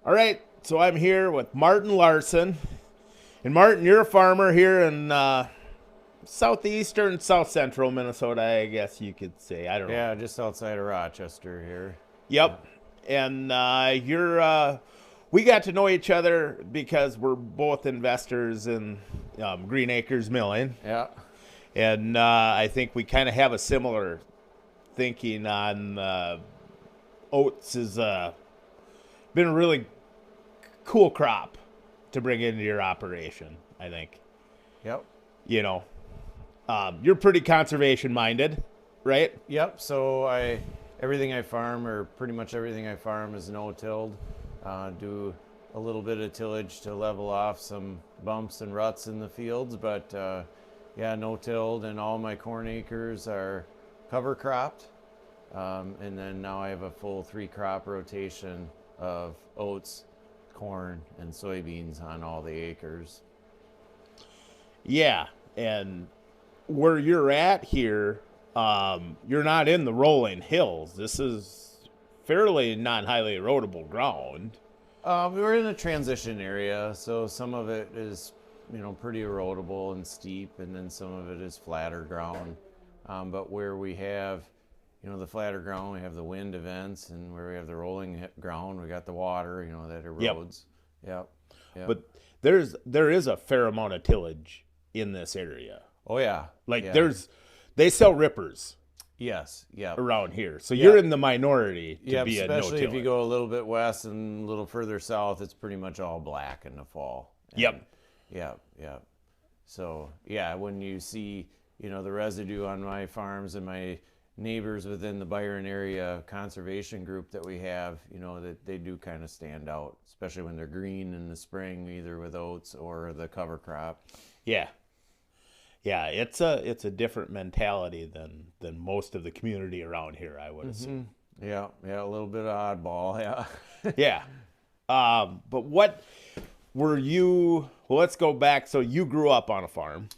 All right, so I'm here with Martin Larson. And Martin, you're a farmer here in southeastern, south central Minnesota, I guess you could say. I don't know. Yeah, just outside of Rochester here. Yep. And we got to know each other because we're both investors in Green Acres Milling. Yeah. And I think we kind of have a similar thinking on oats has been a really cool crop to bring into your operation, I think. Yep. You know, you're pretty conservation minded, right? Yep. So everything I farm, or pretty much everything I farm, is no-tilled. Do a little bit of tillage to level off some bumps and ruts in the fields, but yeah, no-tilled, and all my corn acres are cover cropped. And then now I have a full 3-crop rotation of oats, corn, and soybeans on all the acres. Yeah, and where you're at here, you're not in the rolling hills. This is fairly not highly erodible ground. We're in a transition area, so some of it is, pretty erodible and steep, and then some of it is flatter ground. But where we have, the flatter ground, we have the wind events, and where we have the rolling ground, we got the water, that erodes. Yep. But there is a fair amount of tillage in this area. Oh yeah. They sell rippers. Yes. Yeah. Around here, so you're in the minority to be a no-tiller. Especially if you go a little bit west and a little further south, it's pretty much all black in the fall. And Yep. So yeah, when you see the residue on my farms and my neighbors within the Byron area conservation group that we have, that they do kind of stand out, especially when they're green in the spring, either with oats or the cover crop. Yeah, it's a different mentality than most of the community around here, I would assume. Yeah, a little bit of oddball, yeah. Yeah. But what were you? Well, let's go back. So you grew up on a farm.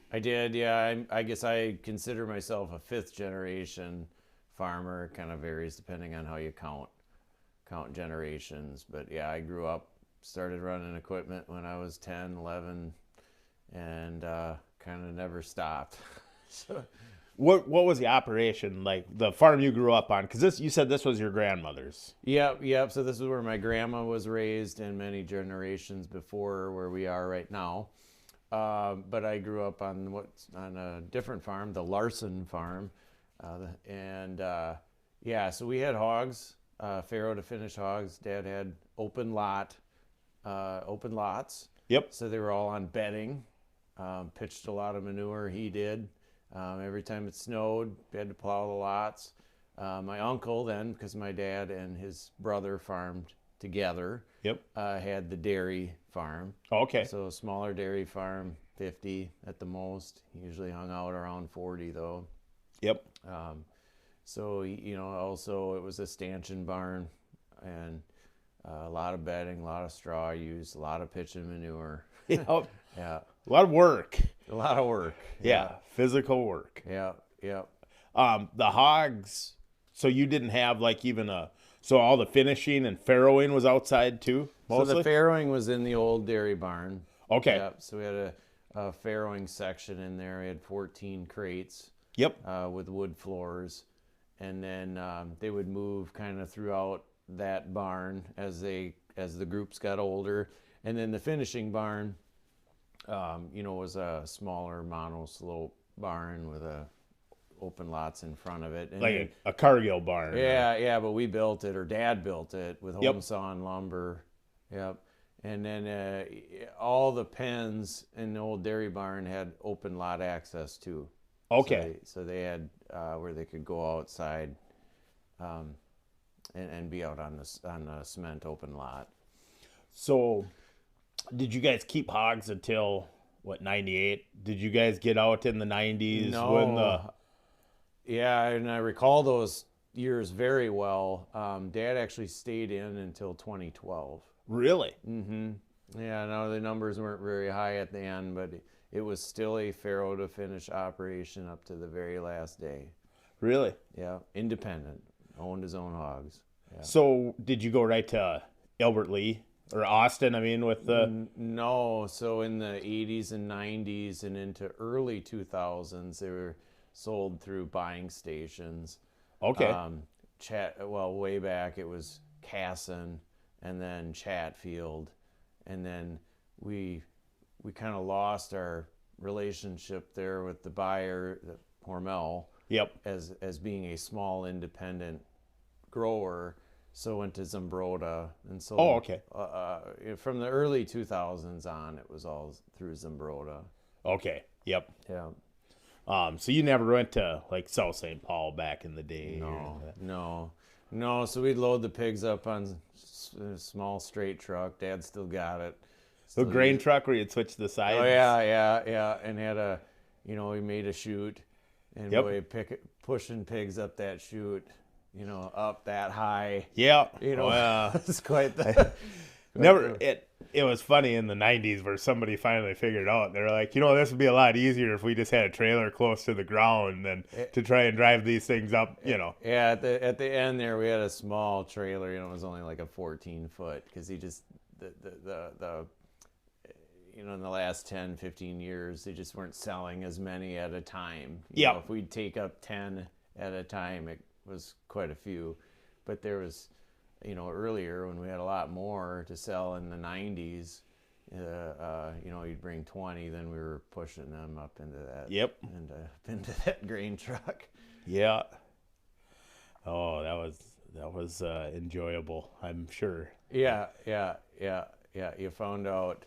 I did, yeah. I guess I consider myself a 5th generation farmer. It kind of varies depending on how you count generations. But yeah, I grew up, started running equipment when I was 10, 11, and kind of never stopped. So, what was the operation like? The farm you grew up on? Because you said this was your grandmother's. Yep. So this is where my grandma was raised, and many generations before where we are right now. But I grew up on a different farm, the Larson farm, so we had hogs, farrow to finish hogs. Dad had open lots. Yep. So they were all on bedding. Pitched a lot of manure. He did. Every time it snowed, we had to plow the lots. My uncle then, because my dad and his brother farmed together. Yep. Had the dairy farm. Okay. So a smaller dairy farm, 50 at the most. He usually hung out around 40 though. Yep. So also it was a stanchion barn, and a lot of bedding, a lot of straw used, a lot of pitch and manure. Yep. Yeah. A lot of work. A lot of work. Yeah. Physical work. Yeah. The hogs. So you didn't have so all the finishing and farrowing was outside too, mostly? So the farrowing was in the old dairy barn. Okay. Yep. So we had a farrowing section in there. We had 14 crates. Yep. With wood floors. And then they would move kind of throughout that barn as the groups got older. And then the finishing barn, was a smaller mono-slope barn with open lots in front of it. And like a Cargill barn. Yeah, but we built it, or Dad built it with home sawn lumber. Yep. And then all the pens in the old dairy barn had open lot access too. Okay. So they had where they could go outside and be out on the cement open lot. So did you guys keep hogs until, 98? Did you guys get out in the 90s? No. Yeah, and I recall those years very well. Dad actually stayed in until 2012. Really? Mm-hmm. Yeah, no, the numbers weren't very high at the end, but it was still a farrow to finish operation up to the very last day. Really? Yeah, independent, owned his own hogs. Yeah. So did you go right to Albert Lee or Austin. I mean, with the No, so in the 80s and 90s and into early 2000s, they were sold through buying stations. okay, Way back it was Casson and then Chatfield, and then we we kind of lost our relationship there with the buyer, Hormel, yep, as being a small independent grower. So went to Zimbrota and oh, sold. okay, From the early 2000s on, it was all through Zimbrota. okay, yep. Yeah. So you never went to like South St. Paul back in the day? No. So we'd load the pigs up on a small straight truck. Dad still got it. The Still grain used- truck where you'd switch the sides? Oh yeah. And had we made a chute, and Yep. boy, pushing pigs up that chute, up that high. Yeah. It's quite the. It was funny in the 90s where somebody finally figured out. They're like, this would be a lot easier if we just had a trailer close to the ground than to try and drive these things up, Yeah, at the end there, we had a small trailer. It was only like a 14-foot, because he just in the last 10, 15 years, they just weren't selling as many at a time. Yeah. If we'd take up 10 at a time, it was quite a few. But there was, earlier when we had a lot more to sell in the 90s, you'd bring 20, then we were pushing them up into that. Yep. Into that grain truck. Yeah. Oh, that was enjoyable, I'm sure. Yeah. You found out.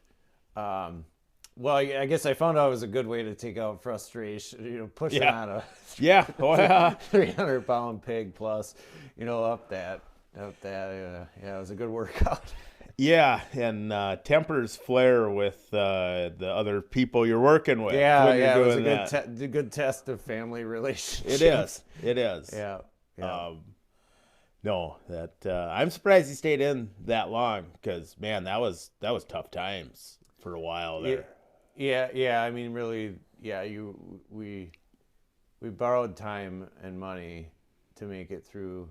Well, I guess I found out it was a good way to take out frustration. Pushing on a Yeah. Oh, yeah. 300-pound pig plus, up that. It was a good workout. Yeah, and tempers flare with the other people you're working with. when you're It was doing a good test of family relationships. It is. Yeah. No, I'm surprised he stayed in that long, because man, that was tough times for a while there. Yeah. I mean, really, we borrowed time and money to make it through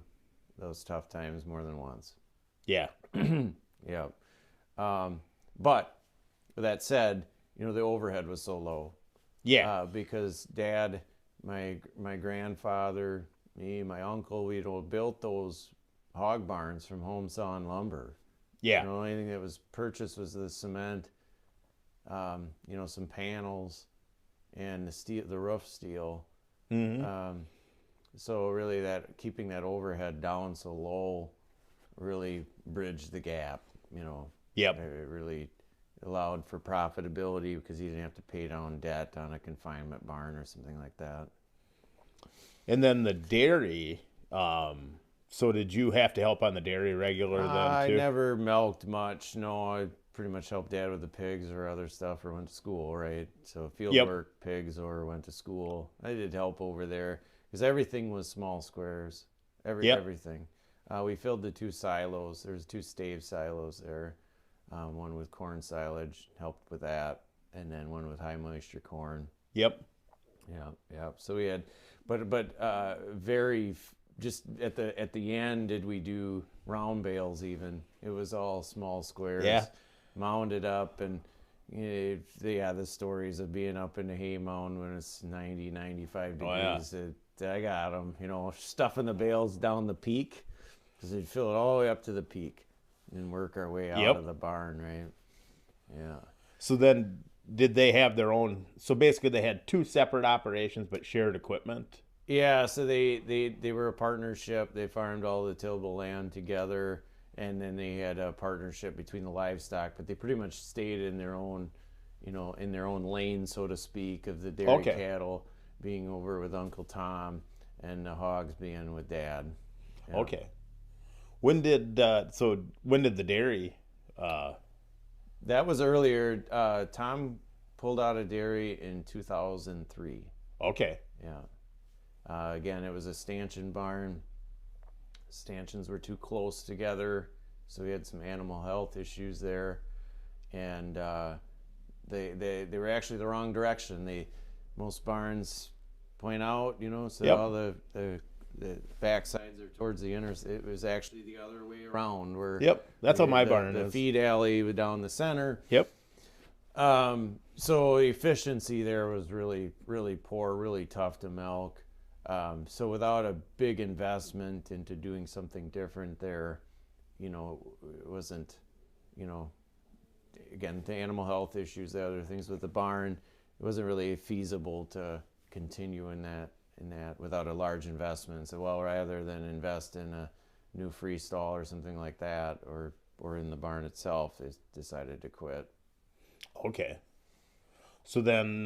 those tough times more than once. Yeah. Yeah. But with that said, the overhead was so low. Yeah. Because Dad, my grandfather, me, my uncle, we built those hog barns from home sawn lumber. Yeah. The only thing that was purchased was the cement, some panels, and the roof steel. Mm-hmm. So really, keeping that overhead down so low really bridged the gap. Yep. It really allowed for profitability, because you didn't have to pay down debt on a confinement barn or something like that. And then the dairy. So did you have to help on the dairy regular then too? I never milked much. No, I pretty much helped Dad with the pigs or other stuff, or went to school, right? So field work, pigs, or went to school. I did help over there, because everything was small squares. Everything. We filled the 2 silos. There's 2 stave silos there. One with corn silage, helped with that, and then one with high moisture corn. Yep. Yeah. So we had, but very just at the end did we do round bales even. It was all small squares. Yeah. Mounded up, and the stories of being up in the hay mound when it's 90, 95 degrees. I got them, stuffing the bales down the peak, because they'd fill it all the way up to the peak and work our way out of the barn, right? Yeah. So then, did they have their own? So basically, they had 2 separate operations but shared equipment. Yeah. So they were a partnership. They farmed all the tillable land together, and then they had a partnership between the livestock. But they pretty much stayed in their own, in their own lane, so to speak, of the dairy cattle being over with Uncle Tom, and the hogs being with Dad. Yeah. Okay. When did the dairy? That was earlier. Tom pulled out of dairy in 2003. Okay. Yeah. Again, it was a stanchion barn. Stanchions were too close together, so we had some animal health issues there, and they were actually the wrong direction. Most barns point out, so all the the back sides are towards the inner. It was actually the other way around. Where Yep, that's how my barn the is. feed alley was down the center. Yep. So efficiency there was really, really poor, really tough to milk. So without a big investment into doing something different there, it wasn't, again, the animal health issues, the other things with the barn, it wasn't really feasible to continue in that without a large investment. So, well, rather than invest in a new freestall or something like that, or in the barn itself, they decided to quit. Okay. So then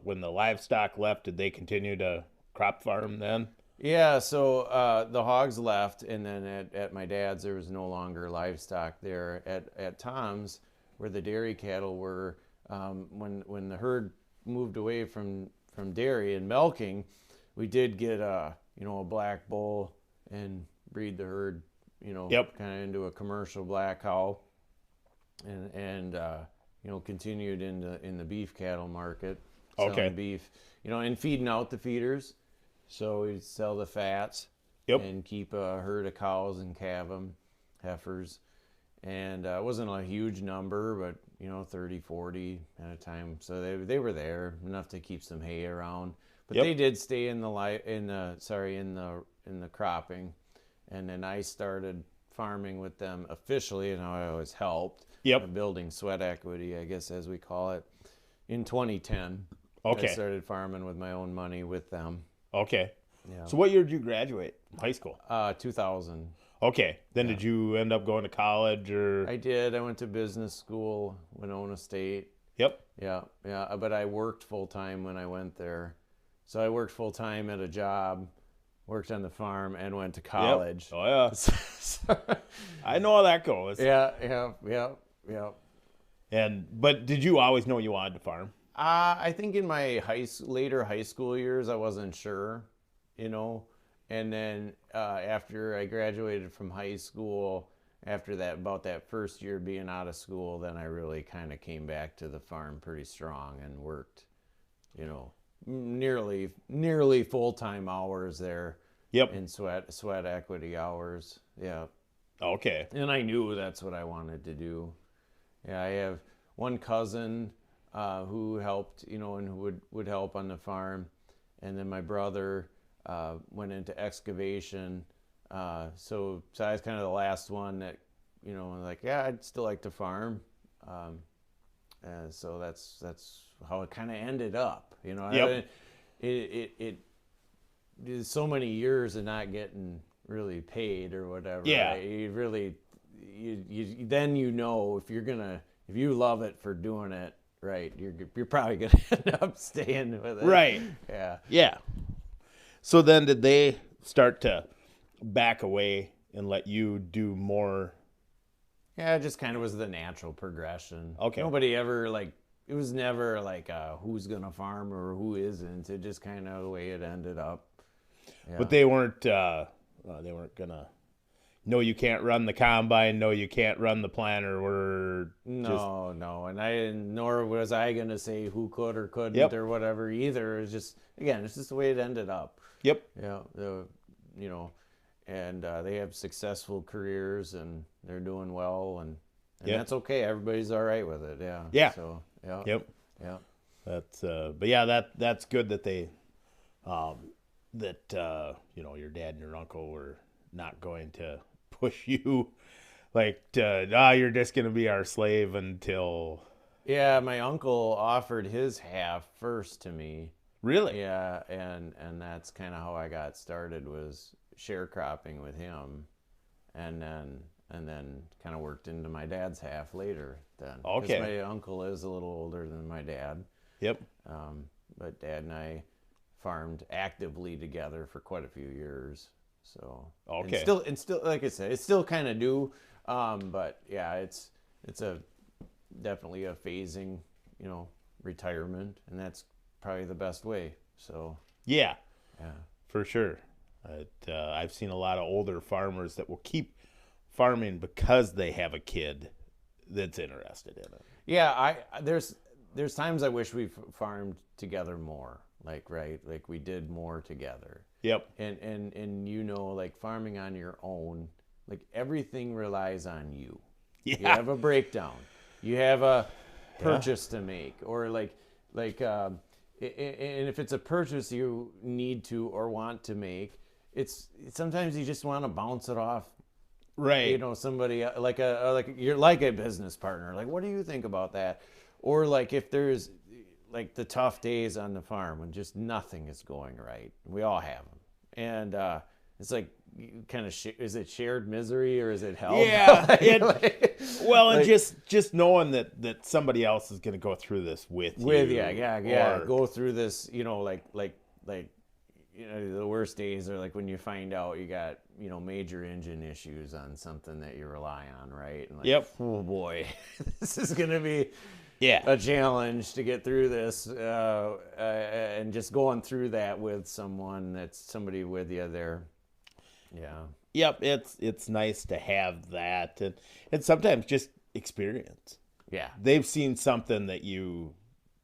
when the livestock left, did they continue to crop farm then? Yeah, so the hogs left, and then at my dad's, there was no longer livestock there. At Tom's, where the dairy cattle were, when the herd moved away from dairy and milking, we did get a black bull and breed the herd, Yep. kind of into a commercial black cow, and continued in the beef cattle market, selling Okay. beef, and feeding out the feeders. So we'd sell the fats. Yep. And keep a herd of cows and calve them, heifers. And it wasn't a huge number, but 30, 40 at a time. So they were there enough to keep some hay around. But Yep. they did stay in the cropping. And then I started farming with them officially, and I always helped. Yep. Building sweat equity, I guess, as we call it, in 2010. Okay. I started farming with my own money with them. Okay. Yeah. So what year did you graduate from high school? 2000. Okay. Then did you end up going to college or? I did. I went to business school, Winona State. Yep. Yeah. But I worked full time when I went there. So I worked full time at a job, worked on the farm, and went to college. Yep. Oh yeah. I know how that goes. Yeah. But did you always know you wanted to farm? I think in my later high school years, I wasn't sure, And then after I graduated from high school, after that, about that first year being out of school, then I really kind of came back to the farm pretty strong and worked, nearly full-time hours there. Yep. In sweat equity hours. Yeah. Okay. And I knew that's what I wanted to do. Yeah, I have one cousin who helped, and who would help on the farm. And then my brother went into excavation. So I was kind of the last one that, like, yeah, I'd still like to farm. So that's how it kind of ended up. Yep. It is so many years of not getting really paid or whatever. Yeah. Right? You really, then if you love it for doing it, right, you're probably gonna end up staying with it. Right. Yeah. Yeah. So then did they start to back away and let you do more? Yeah, it just kind of was the natural progression. Okay. Nobody ever it was never like who's gonna farm or who isn't. It just kind of the way it ended up. Yeah. But they weren't gonna. No, you can't run the combine. No, you can't run the planter. No, and nor was I gonna say who could or couldn't Yep. or whatever either. It's just the way it ended up. Yep. Yeah, and they have successful careers and they're doing well, and Yep. that's okay. Everybody's all right with it. Yeah. Yeah. So yeah. Yep. Yeah. That's but yeah, that's good that they your dad and your uncle were not going to push you you're just going to be our slave until. Yeah, my uncle offered his half first to me. Really? Yeah, and that's kind of how I got started, was sharecropping with him, and then kind of worked into my dad's half later. Then, 'cause Okay. my uncle is a little older than my dad. Yep. But Dad and I farmed actively together for quite a few years. So Okay. and still, like I said, it's still kind of new. But yeah, it's definitely a phasing, retirement, and that's probably the best way. So Yeah. yeah. For sure. I've seen a lot of older farmers that will keep farming because they have a kid that's interested in it. Yeah, there's times I wish we farmed together more. right, like we did more together. Yep. And you know, like farming on your own, like everything relies on you. You Yeah. have a breakdown, you have a purchase to make, or and if it's a purchase you need to or want to make, it's sometimes you just want to bounce it off, Right. you know, somebody like you're like a business partner, like what do you think about that? Or like if there's like the tough days on the farm when just nothing is going right, we all have them, and it's like kind of is it shared misery or is it hell? Yeah. Well, and like, just knowing that somebody else is going to go through this with you. yeah, go through this, you know, like you know, the worst days are like when you find out you got, you know, major engine issues on something that you rely on, right? And like, Yep. oh boy, this is gonna be Yeah. a challenge to get through this, and just going through that with someone that's somebody with you there. Yeah. Yep. It's nice to have that, and sometimes just experience. Yeah. They've seen something that you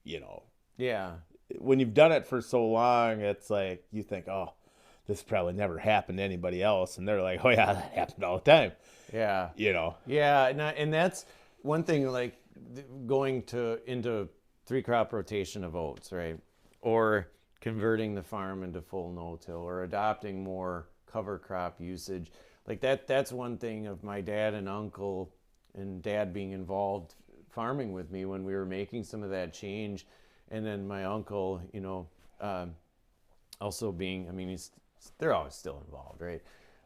know, Yeah. when you've done it for so long, it's like you think, oh, this probably never happened to anybody else, and they're like, oh yeah, that happened all the time. Yeah. You know. Yeah, and that's one thing, like going into 3-crop rotation of oats, right? Or converting the farm into full no-till, or adopting more cover crop usage. Like that's one thing of my dad and uncle and dad being involved farming with me when we were making some of that change. And then my uncle, you know, also being, I mean, they're always still involved, right?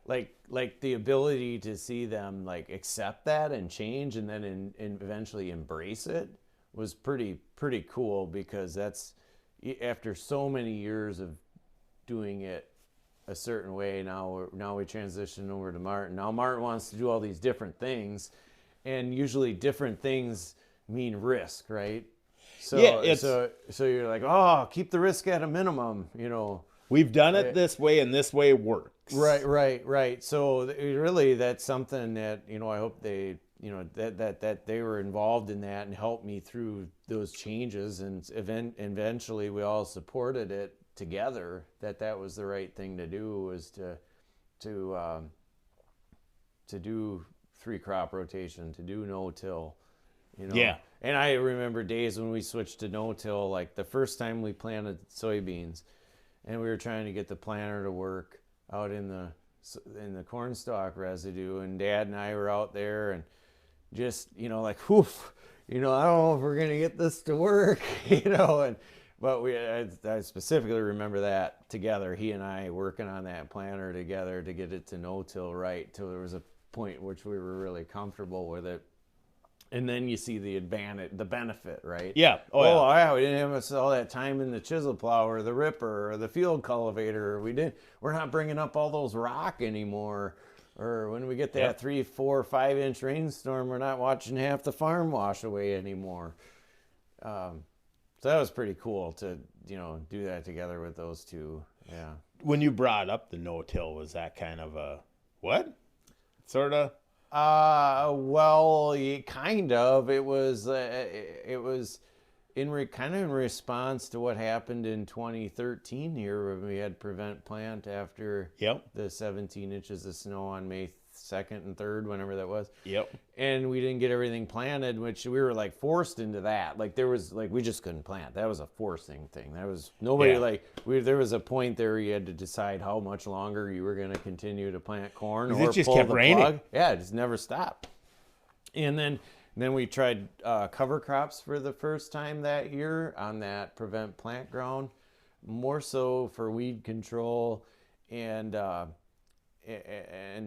Like the ability to see them like accept that and change, and then and eventually embrace it was pretty cool, because that's after so many years of doing it a certain way. Now we transition over to Martin. Now Martin wants to do all these different things, and usually different things mean risk, right? So Yeah, so you're like, oh, keep the risk at a minimum, you know. We've done it this way, and this way works. Right. So really, that's something that, you know, I hope they, you know, that they were involved in that and helped me through those changes, and eventually we all supported it together. That was the right thing to do, was to do 3-crop rotation, to do no-till, you know. Yeah. And I remember days when we switched to no-till, like the first time we planted soybeans, and we were trying to get the planter to work out in the corn stalk residue, and Dad and I were out there and just, you know, like, whew, you know, I don't know if we're gonna get this to work, you know. But I specifically remember that together, he and I working on that planter together to get it to no-till right, till there was a point which we were really comfortable with it. And then you see the advantage, the benefit, right? Yeah. Yeah, we didn't have all that time in the chisel plow or the ripper or the field cultivator. We're not bringing up all those rock anymore. Or when we get that 3, 4, 5-inch rainstorm, we're not watching half the farm wash away anymore. So that was pretty cool to, you know, do that together with those two. Yeah. When you brought up the no-till, was that kind of a what? Sort of? Well, kind of. It was kind of in response to what happened in 2013 here, when we had prevent plant after the 17 inches of snow on May 2nd and 3rd, whenever that was. Yep. And we didn't get everything planted, which we were like forced into that. Like there was like, we just couldn't plant. That was a forcing thing. That was nobody there was a point there where you had to decide how much longer you were going to continue to plant corn, or it just pull kept the raining. plug. Yeah, it just never stopped. And then we tried cover crops for the first time that year on that prevent plant ground, more so for weed control and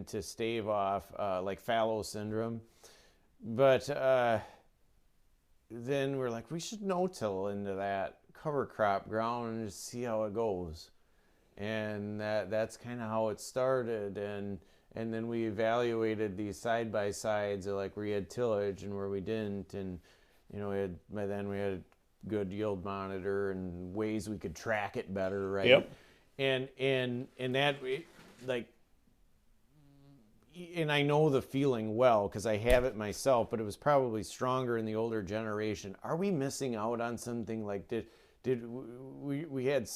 to stave off like fallow syndrome. But then we're like, we should no-till into that cover crop ground and just see how it goes. And that's kind of how it started. And then we evaluated these side-by-sides of like where you had tillage and where we didn't. And, you know, by then we had a good yield monitor and ways we could track it better, right? Yep. And that, like, and I know the feeling well because I have it myself, but it was probably stronger in the older generation. Are we missing out on something? Like, we had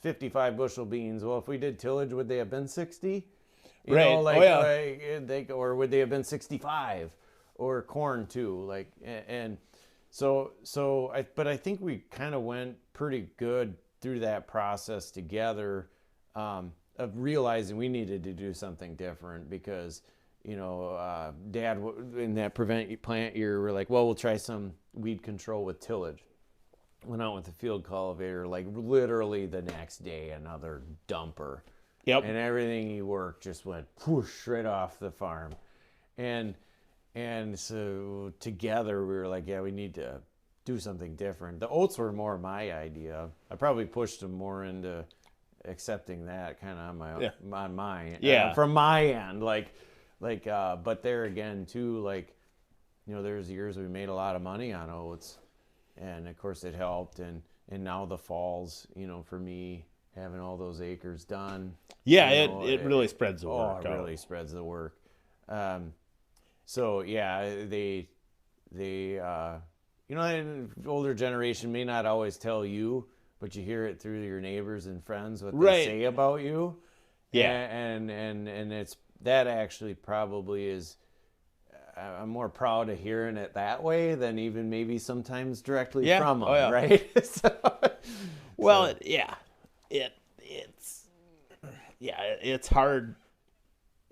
55 bushel beans. Well, if we did tillage, would they have been 60? You Right. know, like, Oh, yeah. or would they have been 65? Or corn too, like, and so but I think we kind of went pretty good through that process together, of realizing we needed to do something different because, Dad in that plant year, we're like, well, we'll try some weed control with tillage. Went out with the field cultivator, like literally the next day, another dumper. Yep. And everything he worked just went whoosh right off the farm. And so together we were like, yeah, we need to do something different. The oats were more my idea. I probably pushed them more into accepting that kind of on my from my end, but there again too, like, there's years we made a lot of money on oats, and of course it helped, and now the falls, for me having all those acres done, it really spreads the work. It really spreads the work. So yeah, the older generation may not always tell you, but you hear it through your neighbors and friends what they say about you. Yeah, and it's that actually probably is. I'm more proud of hearing it that way than even maybe sometimes directly from them, right? It's hard.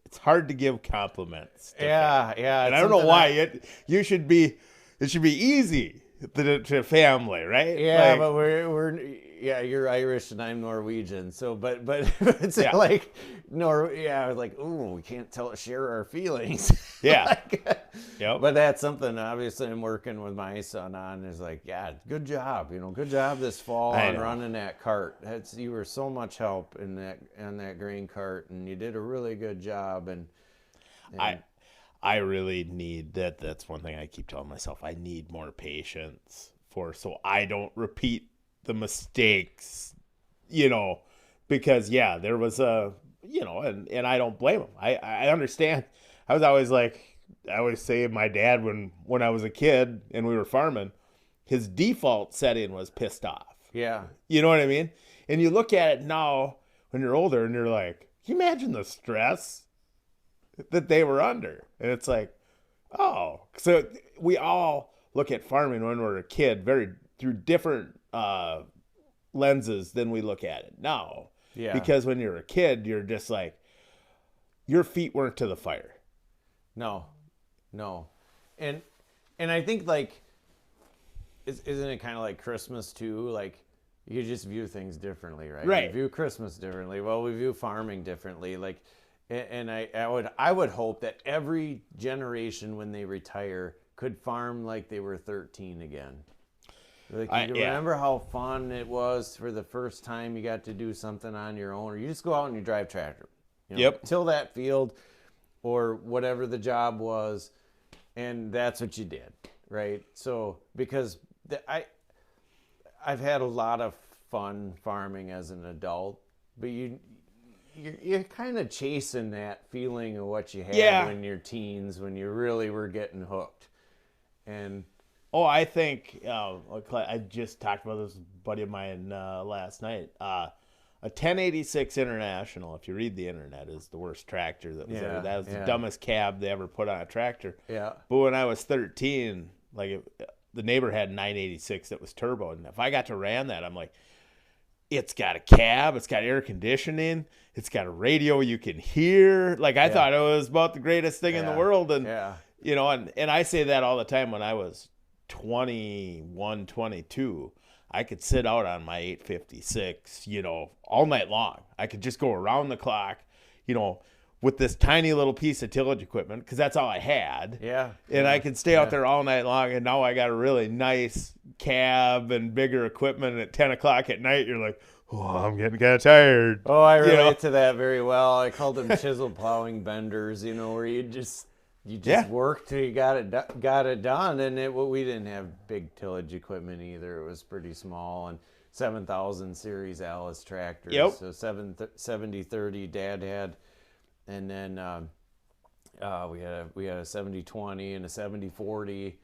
It's hard to give compliments. Yeah. And I don't know why. It should be easy to family, right? Yeah, but we're you're Irish and I'm Norwegian. So, but it's like like, ooh, we can't share our feelings. Yeah. But that's something obviously I'm working with my son on, is like, yeah, good job. Good job this fall on running that cart. You were so much help in that grain cart, and you did a really good job. And I really need that. That's one thing I keep telling myself. I need more patience so I don't repeat the mistakes, because there was and I don't blame him. I understand. I always say my dad when I was a kid and we were farming, his default setting was pissed off. Yeah. You know what I mean? And you look at it now when you're older and you're like, can you imagine the stress that they were under? And it's like, oh, so we all look at farming when we're a kid through different lenses than we look at it now. Yeah. Because when you're a kid, you're just like, your feet weren't to the fire. No. And I think, like, isn't it kind of like Christmas too? Like, you just view things differently, right? Right. We view Christmas differently. Well, we view farming differently. Like, and I would hope that every generation when they retire could farm like they were 13 again. Like, you remember how fun it was for the first time you got to do something on your own, or you just go out and you drive tractor. Till that field or whatever the job was, and that's what you did, right? So, because I've had a lot of fun farming as an adult, but you're kind of chasing that feeling of what you had when you're teens, when you really were getting hooked. And I think I just talked about this with a buddy of mine last night. A 1086 International, if you read the internet, is the worst tractor that was ever. That was the dumbest cab they ever put on a tractor. Yeah. But when I was 13, the neighbor had 986 that was turbo, and if I got to ram that, I'm like, it's got a cab, it's got air conditioning, it's got a radio you can hear. Like, I thought it was about the greatest thing in the world. And and I say that all the time. When I was 21, 22, I could sit out on my 856, all night long. I could just go around the clock, with this tiny little piece of tillage equipment, because that's all I had. Yeah. And I could stay out there all night long, and now I got a really nice cab and bigger equipment. And at 10 o'clock at night, you're like, oh, I'm getting kind of tired. Oh, I relate to that very well. I called them chisel plowing benders, where you just worked till you got it done. And we didn't have big tillage equipment either. It was pretty small, and 7,000 series Allis tractors. Yep. So 7030 Dad had, and then we had a 7020 and a 7040,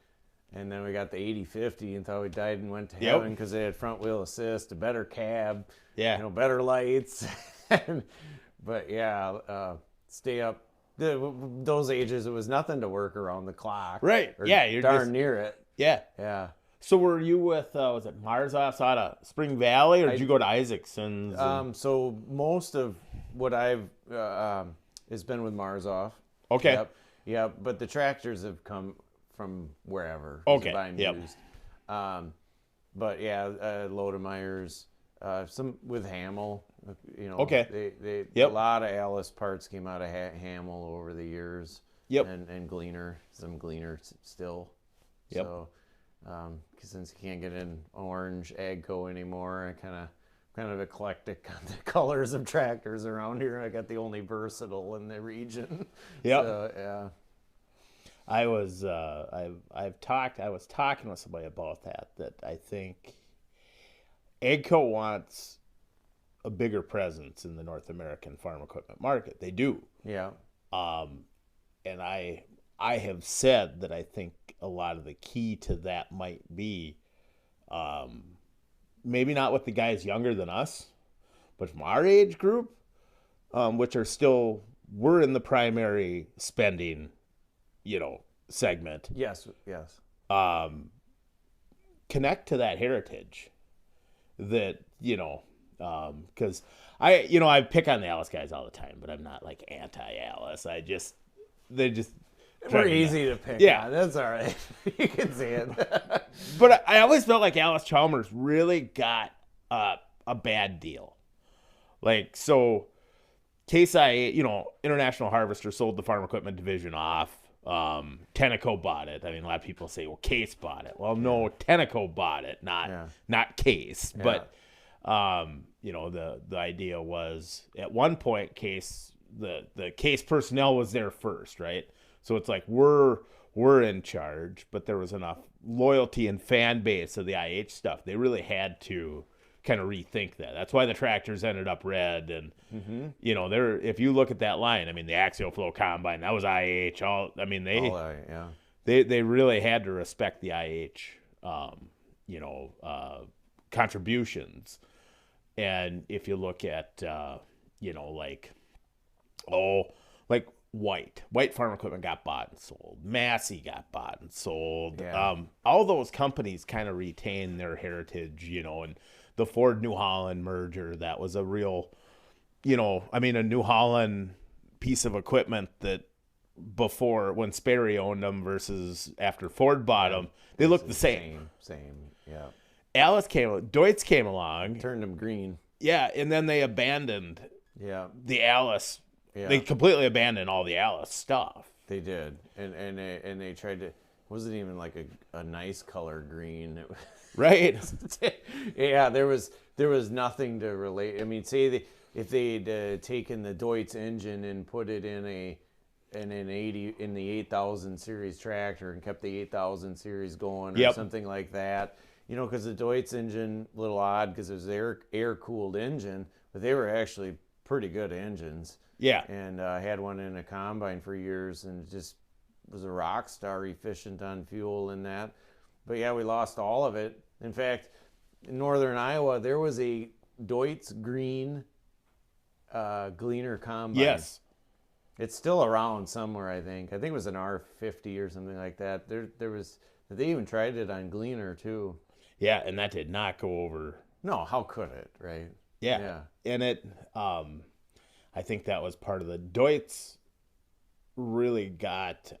And then we got the 80/50 and thought we died and went to Yep. heaven because they had front wheel assist, a better cab, Yeah. you know, better lights. But yeah, stay up. Those ages, it was nothing to work around the clock. Right. Or Yeah, you're darn just- near it. Yeah. Yeah. So were you with, was it Marzoff's out of Spring Valley, or did you go to Isaacson's? So most of what I've has been with Marzoff. Okay. Yep. Yep. But the tractors have come from wherever. Okay, Buying yep. used. But yeah, Lodemeyer's, some with Hamel. You know. Okay. They Yep. a lot of Allis parts came out of Hamel over the years. Yep. And Gleaner, some Gleaner still. Yep. So, because since you can't get in orange Agco anymore, I kind of eclectic on the colors of tractors around here. I got the only versatile in the region. Yep. So, yeah. I was talking with somebody about that I think Agco wants a bigger presence in the North American farm equipment market. They do. Yeah. And I have said that I think a lot of the key to that might be maybe not with the guys younger than us, but from our age group, which are still, we're in the primary spending, segment. Yes. Yes. Connect to that heritage that, because I pick on the Allis guys all the time, but I'm not like anti-Allis. They just We're drive me easy nuts. to pick Yeah. on. That's all right. You can see it. But I always felt like Allis Chalmers really got a bad deal. Like, so Case IH, International Harvester sold the farm equipment division off. Tenneco bought it. I mean, a lot of people say, well, Case bought it. Well, no, Tenneco bought it, not Case. Yeah. But, the idea was at one point Case, the Case personnel was there first, right? So it's like we're in charge, but there was enough loyalty and fan base of the IH stuff. They really had to kind of rethink that. That's why the tractors ended up red, and if you look at that line, I mean, the axial flow combine, that was IH. They really had to respect the IH, contributions. And if you look at, White Farm Equipment got bought and sold. Massey got bought and sold. Yeah. All those companies kind of retain their heritage, and the Ford New Holland merger, that was a real, a New Holland piece of equipment that before, when Sperry owned them versus after Ford bought them, they looked the same. Same, yeah. Deutz came along. Turned them green. Yeah, and then they abandoned the Allis. Yeah. They completely abandoned all the Allis stuff. They did, and they tried to. Wasn't even like a nice color green. Right. Yeah, there was nothing to relate. I mean, say if they'd taken the Deutz engine and put it in the 8000 series tractor and kept the 8000 series going or something like that. Because the Deutz engine, a little odd because it was air cooled engine, but they were actually pretty good engines. Yeah. And I had one in a combine for years and just was a rock star, efficient on fuel and that. But yeah, we lost all of it. In fact, in northern Iowa, there was a Deutz green Gleaner combine. Yes. It's still around somewhere, I think. I think it was an R50 or something like that. There was. They even tried it on Gleaner too. Yeah, and that did not go over. No, how could it, right? Yeah. And it, I think that was part of the Deutz really got,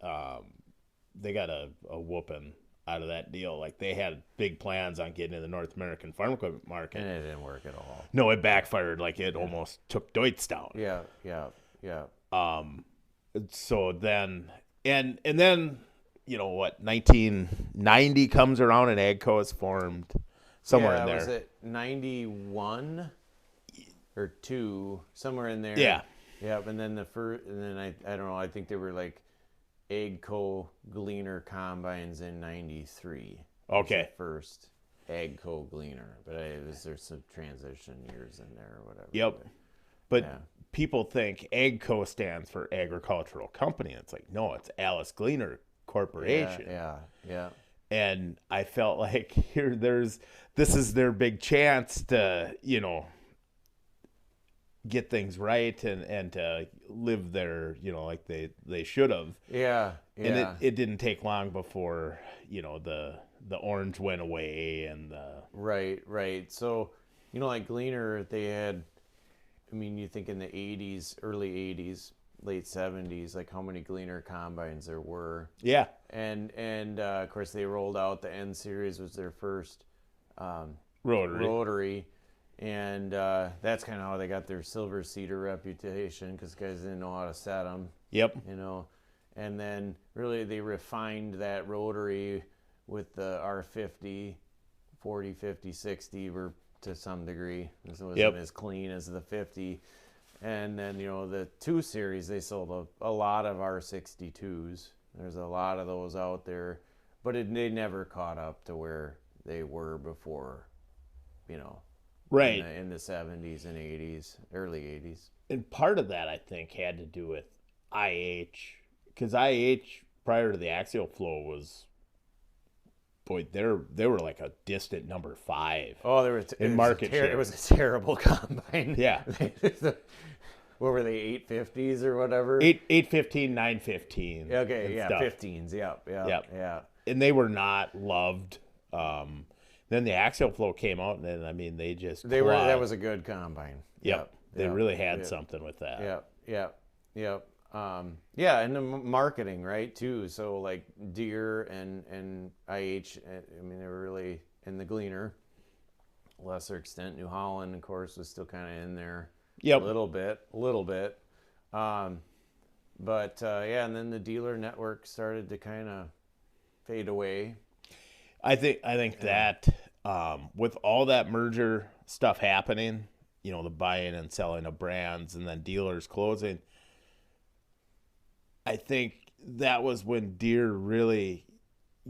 they got a whooping out of that deal. Like, they had big plans on getting in the North American farm equipment market. And it didn't work at all. No, it backfired. Like, it almost took Deutz down. Yeah. So then, and then, 1990 comes around and Agco is formed somewhere in there. Was it 91 or 2, somewhere in there? Yeah. Yep. And then I don't know. I think they were like Agco Gleaner combines in 93. Okay. First Agco Gleaner, but there's some transition years in there or whatever. Yep. But people think Agco stands for agricultural company. It's like, no, it's Allis Gleaner Corporation. Yeah. And I felt like this is their big chance to, get things right and to live their, like they should have. Yeah, And yeah. it didn't take long before, the orange went away and Right, right. So, like Gleaner, they had, I mean, you think in the 80s, early 80s, late 70s, like how many Gleaner combines there were. yeah, And of course, they rolled out the N Series, was their first rotary. rotary. And that's kind of how they got their silver cedar reputation, because guys didn't know how to set them, Yep. And then really they refined that rotary with the R50, 40, 50, 60 were to some degree. This wasn't as clean as the 50. And then, the 2 Series, they sold a lot of R62s. There's a lot of those out there. But they never caught up to where they were before, Right. in the 70s and 80s, early 80s. And part of that, I think, had to do with IH. Because IH, prior to the axial flow, was, boy, they were like a distant number 5. Oh, there was in market share. It was a terrible combine. Yeah. What were they, 850s or whatever? 815, 915. Okay, yeah, stuff. 15s. Yep. Yeah. And they were not loved. Then the axial flow came out, and then they just that was a good combine. Yep. They really had something with that. Yep. Yeah, and the marketing, right, too. So like Deere and IH, they were really in the Gleaner. Lesser extent, New Holland, of course, was still kind of in there. Yep. A little bit. But and then the dealer network started to kind of fade away. I think that with all that merger stuff happening, the buying and selling of brands and then dealers closing, I think that was when Deere really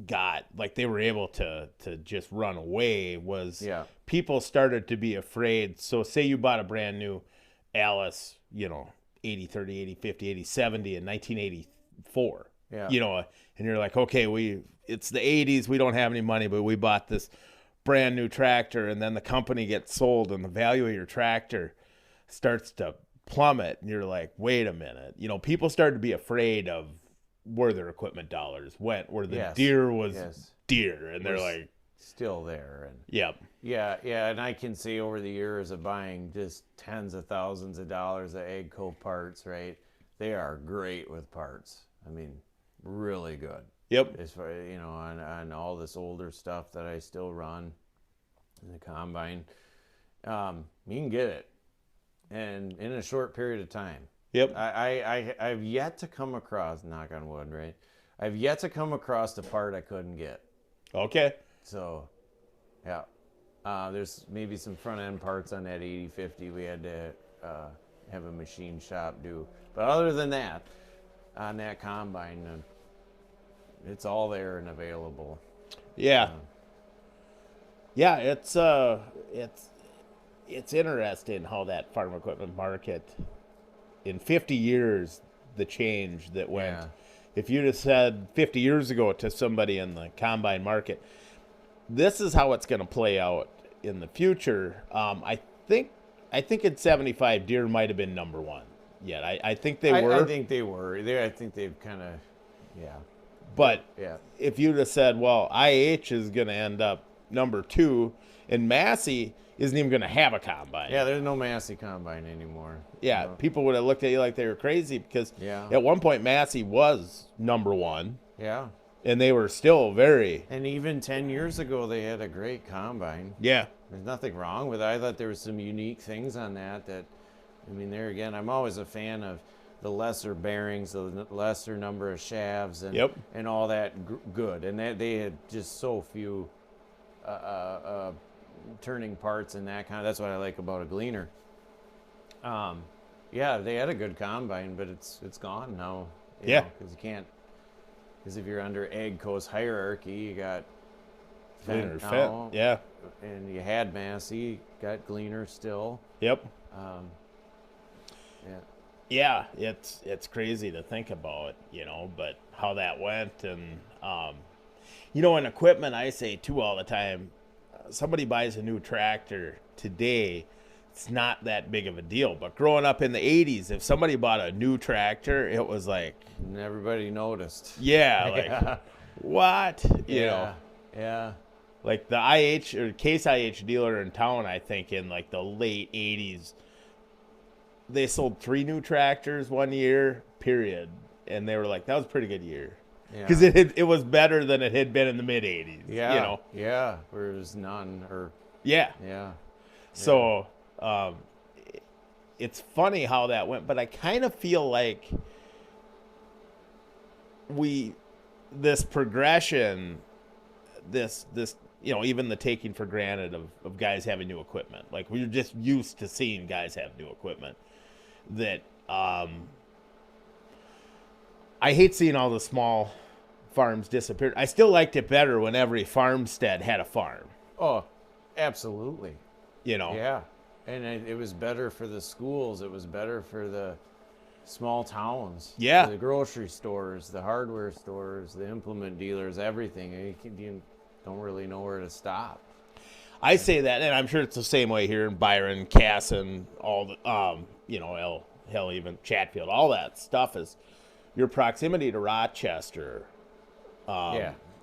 got, like, they were able to just run away. People started to be afraid. So say you bought a brand new Allis, 80, 30, 80, 50, 80, 70 in 1984. Yeah. And you're like, okay, it's the 80s, we don't have any money, but we bought this brand new tractor, and then the company gets sold and the value of your tractor starts to plummet, and you're like, wait a minute. People started to be afraid of where their equipment dollars went, where the Deere was Deere, and they're like still there. And yep. Yeah, and I can see over the years of buying just tens of thousands of dollars of AGCO parts, right? They are great with parts. Really good. Yep. As far on all this older stuff that I still run in the combine, you can get it, and in a short period of time. Yep. I've yet to come across, knock on wood, right? I've yet to come across the part I couldn't get. Okay. So, yeah. There's maybe some front end parts on that 8050 we had to have a machine shop do, but other than that, on that combine, it's all there and available. Yeah. It's interesting how that farm equipment market, in 50 years, the change that went. Yeah. If you'd have said 50 years ago to somebody in the combine market, this is how it's going to play out in the future. I think in 75, Deere might have been number 1. Yeah, I think they were. I think they were. I think they've kind of, yeah. But yeah. If you'd have said, well, IH is going to end up number 2, and Massey isn't even going to have a combine. Yeah, there's no Massey combine anymore. Yeah, people would have looked at you like they were crazy, because at one point Massey was number 1. Yeah. And they were still very... And even 10 years ago, they had a great combine. Yeah. There's nothing wrong with it. I thought there was some unique things on that, there again, I'm always a fan of the lesser bearings, the lesser number of shafts, and all that good. And they had just so few turning parts and that kind of. That's what I like about a Gleaner. They had a good combine, but it's gone now. Because you can't. Because if you're under AGCO's hierarchy, you got Gleaner Fendt, yeah, and you had Massey, got Gleaner still. Yep. Yeah. It's crazy to think about, but how that went, and You know, in equipment, I say too all the time, somebody buys a new tractor today, it's not that big of a deal. But growing up in the 80s, if somebody bought a new tractor, it was like, And everybody noticed. yeah, like, Yeah. what? You know, Yeah. like the IH or Case IH dealer in town, I think in like the late 80s, they sold 3 new tractors one year, period. And they were like, that was a pretty good year. Because it was better than it had been in the mid 80s. Yeah. You know? Yeah. Where there's none or Yeah. yeah. So it's funny how that went, but I kind of feel like this progression, this you know, even the taking for granted of guys having new equipment. Like we're just used to seeing guys have new equipment. That I hate seeing all the small farms disappear. I still liked it better when every farmstead had a farm. Oh, absolutely. You know. Yeah. And it was better for the schools. It was better for the small towns. Yeah. The grocery stores, the hardware stores, the implement dealers, everything. You don't really know where to stop. I say that, and I'm sure it's the same way here in Byron, Cass, and all the, you know, hell, even Chatfield. All that stuff is your proximity to Rochester.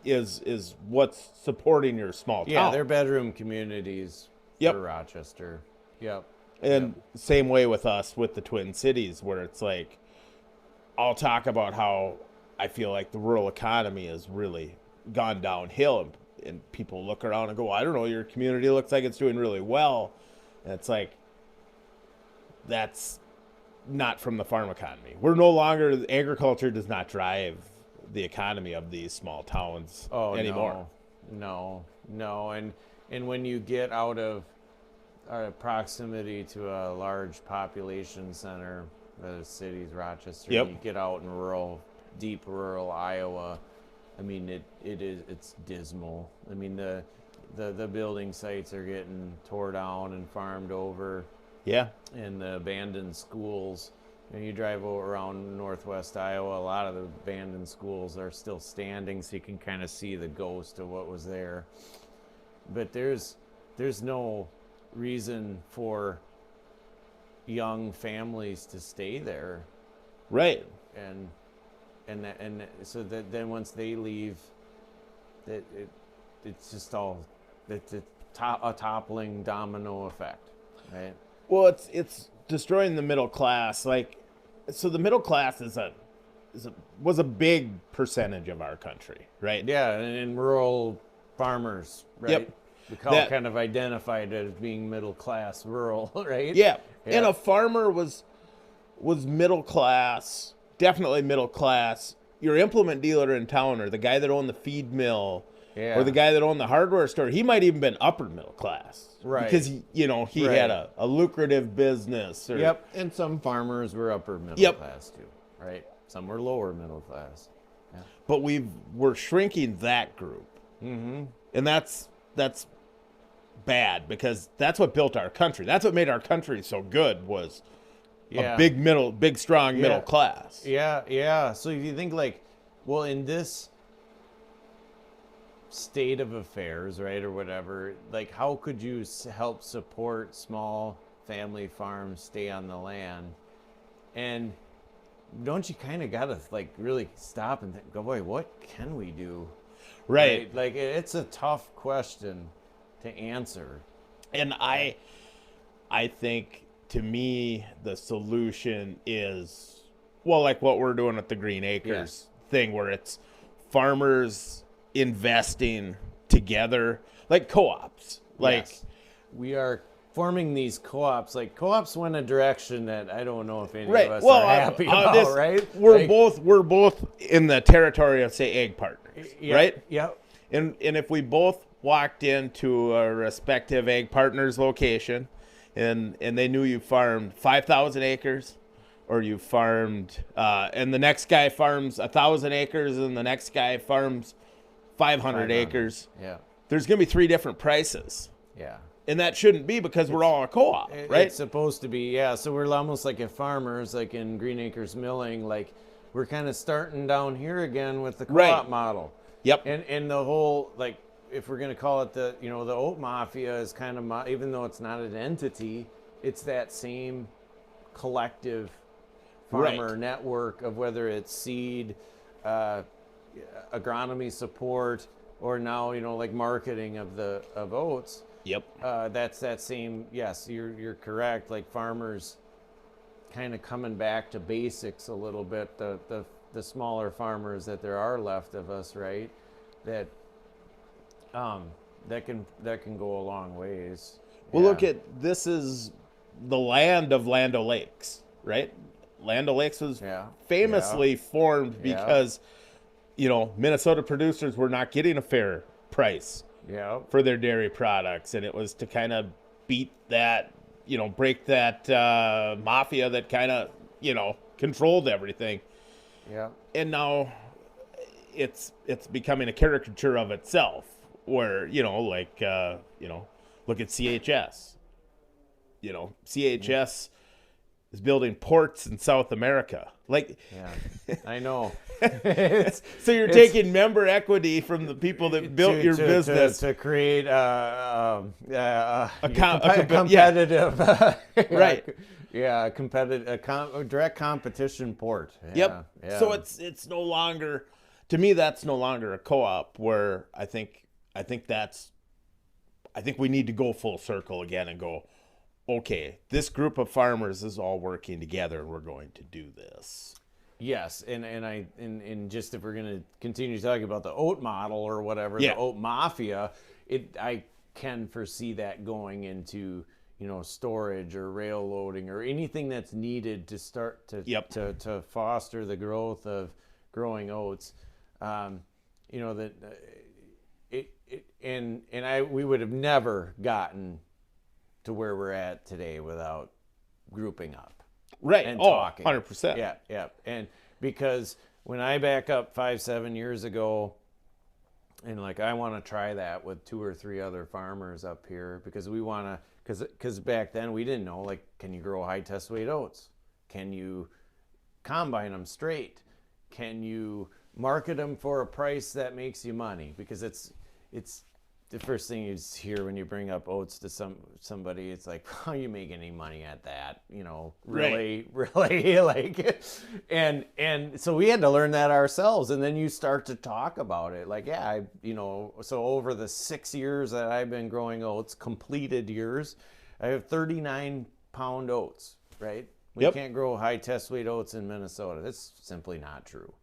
Is what's supporting your small town. Yeah, they're bedroom communities Yep. for Rochester. Yep. And same way with us with the Twin Cities, where it's like, I'll talk about how I feel like the rural economy has really gone downhill, and people look around and go, I don't know, your community looks like it's doing really well. And it's like, that's not from the farm economy. We're no longer, agriculture does not drive the economy of these small towns anymore. No. And when you get out of proximity to a large population center, the cities, Rochester, Yep. you get out in deep rural Iowa, I mean, it's dismal. I mean, the building sites are getting tore down and farmed over. Yeah. And the abandoned schools. You drive around northwest Iowa, a lot of the abandoned schools are still standing, so you can kind of see the ghost of what was there. But there's no reason for young families to stay there. Right. And so that then once they leave, it's just all it's a toppling domino effect, right? Well, it's destroying the middle class. Like, so the middle class was a big percentage of our country, right? Yeah, and rural farmers, right? Yep. We call kind of identified as being middle class rural, right? Yeah. And a farmer was middle class, definitely middle class. Your implement dealer in town, or the guy that owned the feed mill, or the guy that owned the hardware store, he might even been upper middle class. Right. Because, he had a lucrative business. Or, And some farmers were upper middle class too, right? Some were lower middle class. Yeah. But we're shrinking that group. Mm-hmm. And that's bad, because that's what built our country. That's what made our country so good, was a big strong middle class. Yeah. So if you think in this state of affairs, right, or whatever, like, how could you help support small family farms stay on the land? And don't you kind of gotta really stop and think, go, boy, what can we do? Right. Like, it's a tough question to answer. And I think, to me, the solution is, like what we're doing with the Green Acres thing, where it's farmers investing together, like co-ops. We are forming these co-ops. Like, co-ops went a direction that I don't know if any of us are happy about, right? We're both in the territory of, say, egg partners, right? Yep. And if we both walked into a respective egg partners location, and they knew you farmed 5,000 acres, or you farmed, and the next guy farms 1,000 acres, and the next guy farms 500 acres. Yeah. There's going to be 3 different prices. Yeah. And that shouldn't be, because we're all a co-op, right? It's supposed to be, So we're almost like farmers, like in Green Acres Milling, like we're kind of starting down here again with the co-op model. Yep. And the whole, like, if we're gonna call it the the oat mafia is kind of, even though it's not an entity, it's that same collective farmer Right. network of whether it's seed, uh, agronomy support, or now like marketing of oats. Yep. That's that same. Yes, you're correct. Like farmers kind of coming back to basics a little bit. The smaller farmers that there are left of us, right? That that can go a long ways. Well, Yeah. look at this is the land of Land O'Lakes, right? Land O'Lakes was Yeah. famously formed Yeah. because Minnesota producers were not getting a fair price Yeah. for their dairy products, and it was to kind of beat that, break that mafia that kind of controlled everything. Yeah. And now it's becoming a caricature of itself, where look at CHS. CHS is building ports in South America. Like, Yeah. I know. so you're taking member equity from the people that built your business to create competitive, right? Yeah, a direct competition port. Yeah, Yep. Yeah. So it's no longer, to me, that's no longer a co-op. Where I think we need to go full circle again and go, okay, this group of farmers is all working together, and we're going to do this. Yes, and just if we're going to continue talking about the oat model or whatever, Yeah. the oat mafia, I can foresee that going into storage or rail loading or anything that's needed to start to Yep. to foster the growth of growing oats. That we would have never gotten to where we're at today without grouping up. Right. And Oh, talking. 100%. Yeah, yeah. And because when I back up 5-7 years ago, and like I want to try that with 2 or 3 other farmers up here, because we want to, because back then we didn't know, like, can you grow high test weight oats? Can you combine them straight? Can you market them for a price that makes you money? Because it's the first thing you hear when you bring up oats to somebody. It's like, how are you make any money at that? Really, really, like, and so we had to learn that ourselves. And then you start to talk about it, like, yeah, so over the 6 years that I've been growing oats, completed years, I have 39-pound oats, right? We Yep. can't grow high test weight oats in Minnesota. That's simply not true.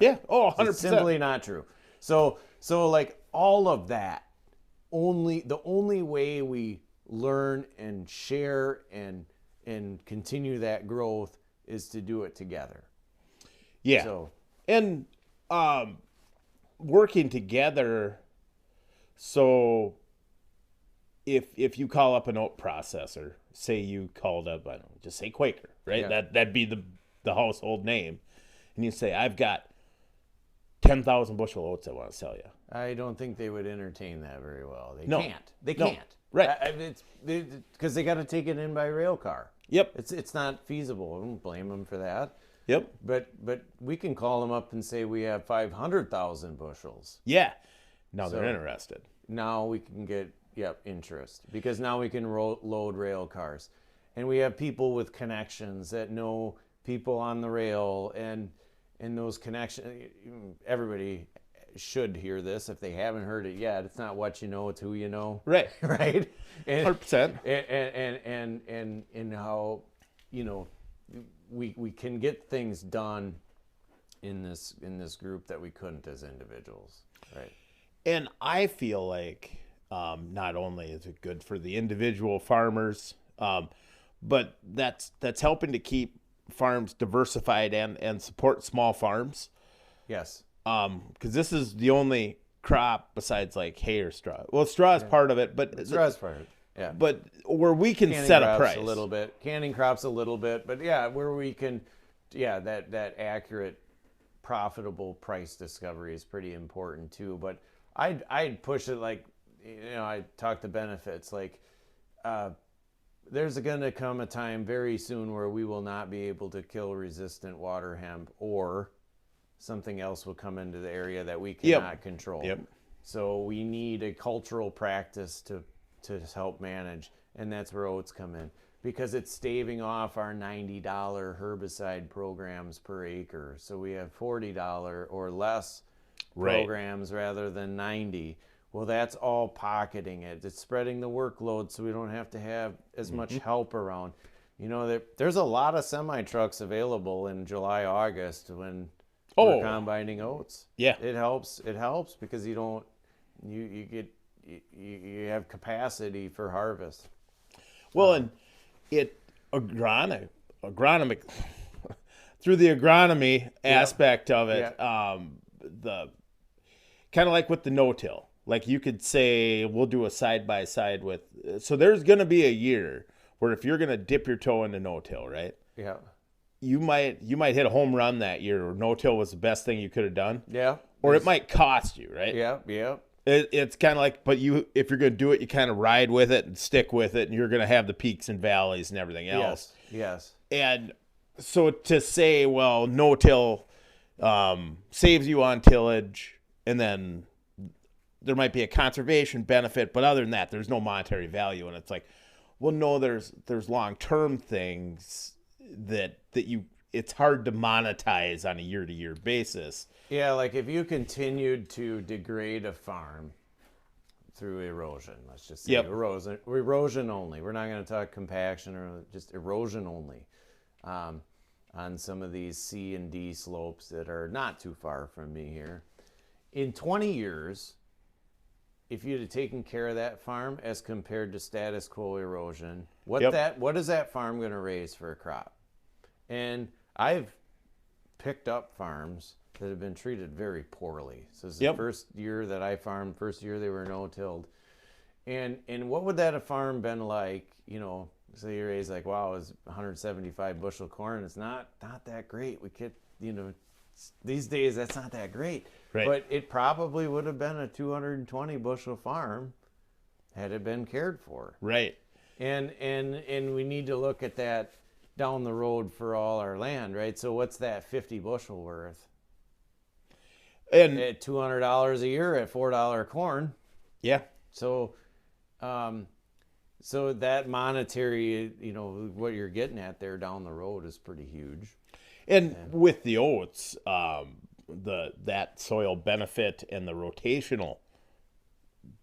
Yeah. Oh, 100%. It's simply not true. So like all of that, the only way we learn and share and continue that growth is to do it together. Yeah. So, and working together. So if you call up an oat processor, say you called up, I don't know, just say Quaker, right? Yeah. That'd be the household name, and you say, I've got 10,000 bushel oats I want to sell you. I don't think they would entertain that very well. They No. can't. They No. can't. Right. It's because they got to take it in by rail car. Yep. It's not feasible. I don't blame them for that. Yep. But we can call them up and say we have 500,000 bushels. Yeah. Now they're So- interested. Now we can get interest, because now we can load rail cars, and we have people with connections that know people on the rail, and those connections. Everybody should hear this if they haven't heard it yet. It's not what you know, it's who you know. Right. Right. 100%. And how we can get things done in this group that we couldn't as individuals. Right. And I feel like not only is it good for the individual farmers, but that's helping to keep farms diversified and support small farms. Yes. Because this is the only crop besides like hay or straw. Well, straw is part of it, but Straw's part. Yeah. But where we can Canning set a crops price a little bit, canning crops a little bit, but yeah, where we can, that accurate, profitable price discovery is pretty important too. But I'd push it like, I talk the benefits, like, there's going to come a time very soon where we will not be able to kill resistant water hemp or something else will come into the area that we Yep. cannot control. Yep. So we need a cultural practice to help manage, and that's where oats come in, because it's staving off our $90 herbicide programs per acre. So we have $40 or less programs rather than 90. Well, that's all pocketing it. It's spreading the workload so we don't have to have as much help around. You know, there's a lot of semi trucks available in July, August when we're combining oats. Yeah. It helps because you have capacity for harvest. Well, and agronomic through the agronomy aspect of it, the kind of like with the no-till, like you could say we'll do a side-by-side with, so there's going to be a year where if you're going to dip your toe into no-till, right? Yeah. You might hit a home run that year, or no-till was the best thing you could have done. Yeah. Or it might cost you, right? Yeah. Yeah. It's kind of like, but if you're going to do it, you kind of ride with it and stick with it, and you're going to have the peaks and valleys and everything else. Yes. And so to say, well, no-till saves you on tillage, and then there might be a conservation benefit, but other than that, there's no monetary value. And it's like, well, no, there's long-term things that it's hard to monetize on a year-to-year basis. Yeah, like if you continued to degrade a farm through erosion, let's just say erosion only. We're not going to talk compaction, or just erosion only on some of these C and D slopes that are not too far from me here. In 20 years, if you'd have taken care of that farm as compared to status quo erosion, what is that farm going to raise for a crop? And I've picked up farms that have been treated very poorly. So this is the first year that I farmed, first year they were no-tilled. And what would that have farm been like, you know, so you raise like, wow, it was 175 bushel corn. It's not that great. We could, you know, these days that's not that great. Right. But it probably would have been a 220 bushel farm had it been cared for. Right. And we need to look at that down the road for all our land, right? So what's that 50 bushel worth? And At $200 a year at $4 corn. Yeah. So, so that monetary, you know, what you're getting at there down the road is pretty huge. And with the oats, that soil benefit and the rotational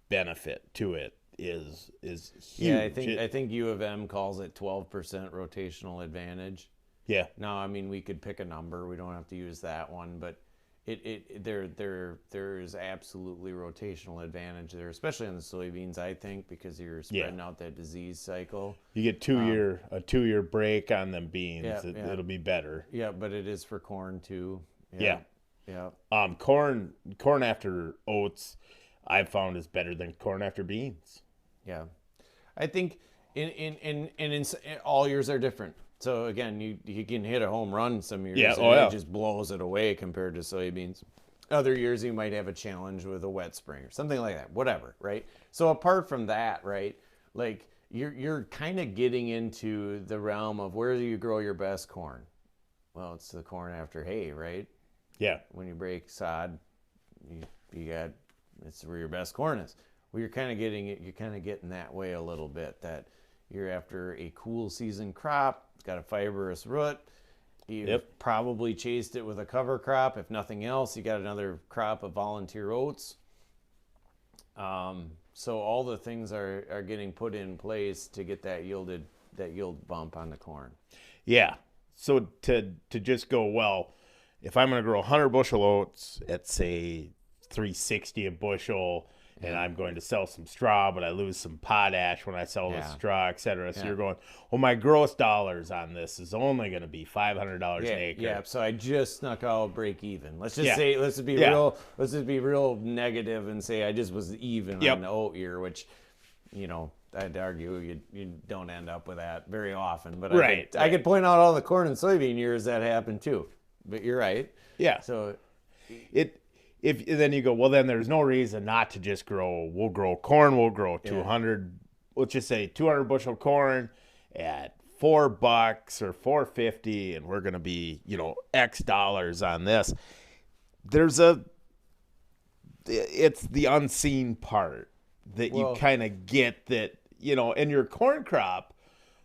benefit to it is huge. Yeah, I think U of M calls it 12% rotational advantage. Yeah. Now, I mean, we could pick a number. We don't have to use that one, but there is absolutely rotational advantage there, especially on the soybeans, I think, because you're spreading out that disease cycle. You get a 2 year break on them beans. It'll be better. Yeah, but it is for corn too. Yeah. Corn after oats, I've found is better than corn after beans. Yeah, I think in all years are different. So again, you can hit a home run some years, it just blows it away compared to soybeans. Other years you might have a challenge with a wet spring or something like that. Whatever, right? So apart from that, right, like you're kind of getting into the realm of where do you grow your best corn? Well, it's the corn after hay, right? Yeah. When you break sod, it's where your best corn is. Well, you're kind of getting that way a little bit, that you're after a cool season crop. It's got a fibrous root. You've probably chased it with a cover crop. If nothing else, you got another crop of volunteer oats. So all the things are getting put in place to get that yield bump on the corn. Yeah. So to just go, well, if I'm going to grow 100 bushel oats at say 360 a bushel, and I'm going to sell some straw, but I lose some potash when I sell the straw, et cetera. So you're going, well, my gross dollars on this is only going to be $500 an acre. Yeah, so I just snuck out break even. Let's just say, let's just be real negative and say I just was even on the oat year, which, you know, I'd argue you don't end up with that very often. But I could point out all the corn and soybean years that happened too. But you're right. Yeah. So If then you go, well, then there's no reason not to just grow. We'll grow corn. We'll grow 200. Let's just say 200 bushel corn at $4 or $4.50, and we're going to be, you know, X dollars on this. there's it's the unseen part that you Well, kind of get that, in your corn crop.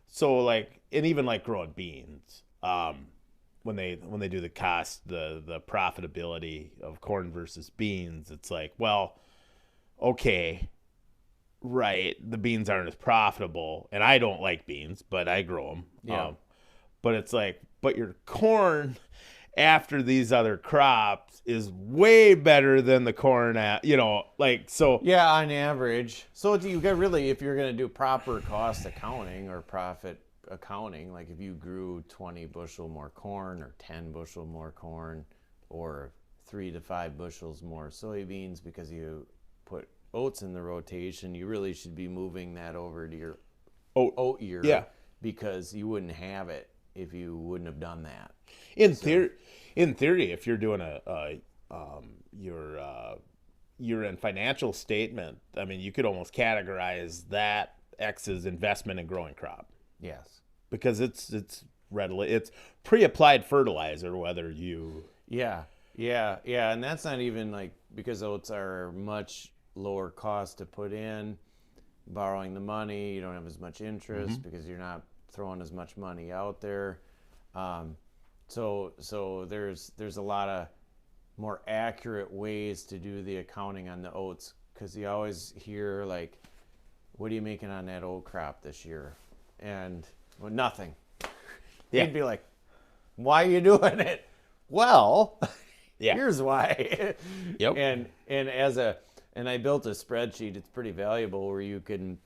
So like, and even like growing beans, when they do the cost, the profitability of corn versus beans, it's like, well, okay, right, the beans aren't as profitable, and I don't like beans, but I grow them. yeah. But it's like, but your corn after these other crops is way better than the corn at, like, so. Yeah, on average. So do you get really, if you're going to do proper cost accounting or profit accounting, like if you grew 20 bushel more corn or 10 bushel more corn or 3 to 5 bushels more soybeans because you put oats in the rotation, you really should be moving that over to your oat year, Yeah. because you wouldn't have it if you wouldn't have done that. In theory, if you're doing your year-end financial statement, I mean, you could almost categorize that X as investment in growing crop, Yes. because it's pre-applied fertilizer, whether you. Yeah, and that's not even like, because oats are much lower cost to put in, borrowing the money, you don't have as much interest because you're not throwing as much money out there. So there's a lot of more accurate ways to do the accounting on the oats, because you always hear like, what are you making on that oat crop this year? And well, nothing. Yeah. You'd be like, why are you doing it? Well, Yeah. here's why. Yep. And I built a spreadsheet. It's pretty valuable, where you can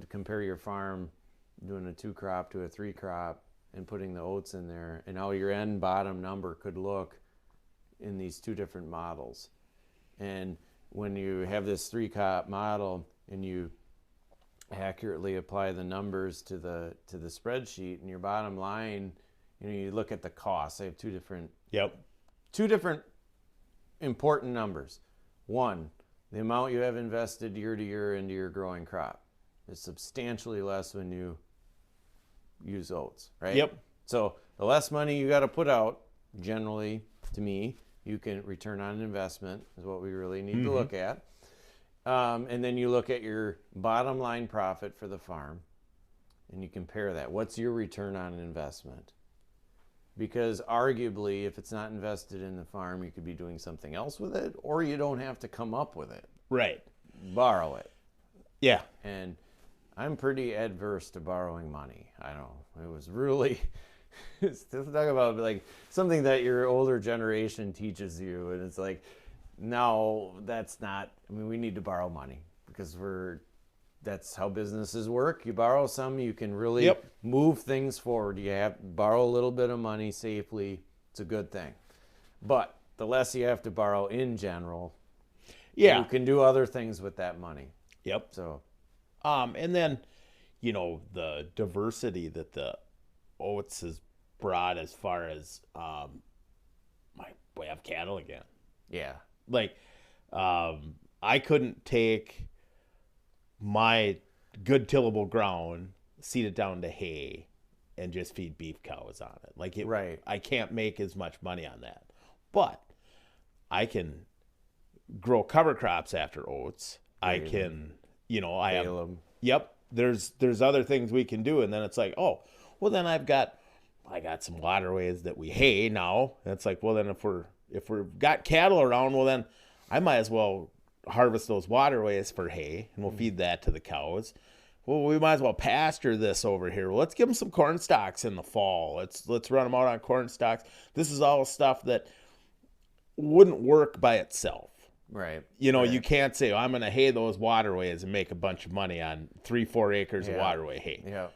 compare your farm doing a 2 crop to a 3 crop and putting the oats in there, and how your end bottom number could look in these 2 different models. And when you have this 3 crop model and you accurately apply the numbers to the spreadsheet, and your bottom line, you look at the costs. I have 2 different Yep. 2 different important numbers. One, the amount you have invested year to year into your growing crop is substantially less when you use oats, right? Yep. So the less money you got to put out, generally, to me, you can return on investment is what we really need to look at. And then you look at your bottom line profit for the farm, and you compare that. What's your return on investment? Because arguably, if it's not invested in the farm, you could be doing something else with it, or you don't have to come up with it. Right. Borrow it. Yeah. And I'm pretty adverse to borrowing money. I don't know. It was really, still talk about like something that your older generation teaches you. And it's like, no, that's not, I mean, we need to borrow money because that's how businesses work. You borrow some, you can really move things forward. You have to borrow a little bit of money safely. It's a good thing. But the less you have to borrow in general, you can do other things with that money. Yep. So, and then, the diversity that the oats has brought as far as, we have cattle again. yeah. Like, I couldn't take my good tillable ground, seed it down to hay, and just feed beef cows on it. Like Right. I can't make as much money on that, but I can grow cover crops after oats. I can, I have. Bale 'em. Yep. There's other things we can do, and then it's like, oh, well then I got some waterways that we hay now. And it's like, well then if we've got cattle around, well then I might as well harvest those waterways for hay, and we'll feed that to the cows. Well, we might as well pasture this over here. Well, let's give them some corn stalks in the fall. Let's run them out on corn stalks. This is all stuff that wouldn't work by itself. Right. You can't say, I'm going to hay those waterways and make a bunch of money on 3-4 acres of waterway hay. Yeah.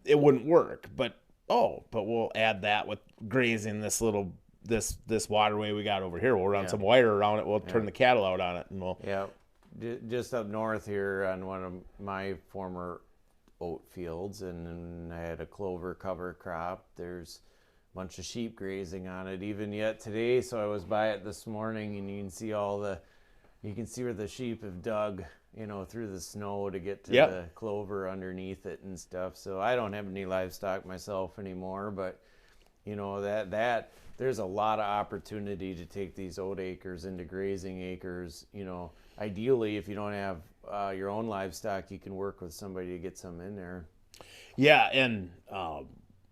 It wouldn't work, but we'll add that with grazing this waterway we got over here. We'll run some wire around it. We'll turn the cattle out on it, and we'll. Yeah. Just up north here on one of my former oat fields, and I had a clover cover crop. There's a bunch of sheep grazing on it even yet today. So I was by it this morning, and you can see where the sheep have dug, through the snow to get to the clover underneath it and stuff. So I don't have any livestock myself anymore, but You know, that there's a lot of opportunity to take these oat acres into grazing acres. You know, ideally, if you don't have your own livestock, you can work with somebody to get some in there. Yeah, and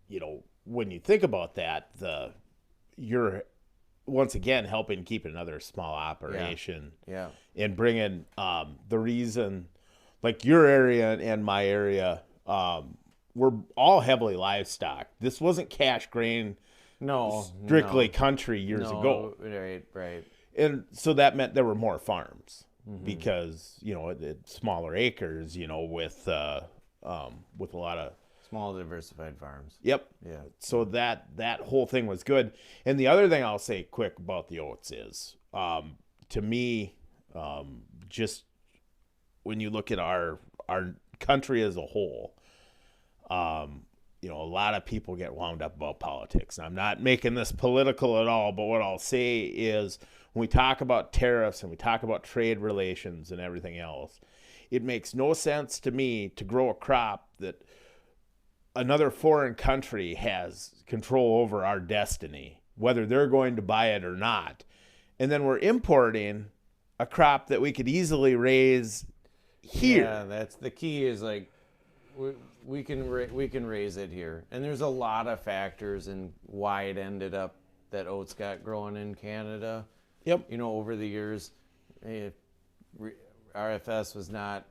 you know, when you think about that, you're once again helping keep another small operation. Yeah. And bringing the reason, like your area and my area, we're all heavily livestock. This wasn't cash grain, strictly country years ago. Right. And so that meant there were more farms because, you know, smaller acres, you know, with a lot of Small diversified farms. Yep. Yeah. So that whole thing was good. And the other thing I'll say quick about the oats is, to me, just when you look at our country as a whole, you know, a lot of people get wound up about politics. And I'm not making this political at all, but what I'll say is when we talk about tariffs and we talk about trade relations and everything else, it makes no sense to me to grow a crop that another foreign country has control over our destiny, whether they're going to buy it or not. And then we're importing a crop that we could easily raise here. Yeah, that's the key is like we can raise it here. And there's a lot of factors in why it ended up that oats got growing in Canada. Yep. You know, over the years, RFS was not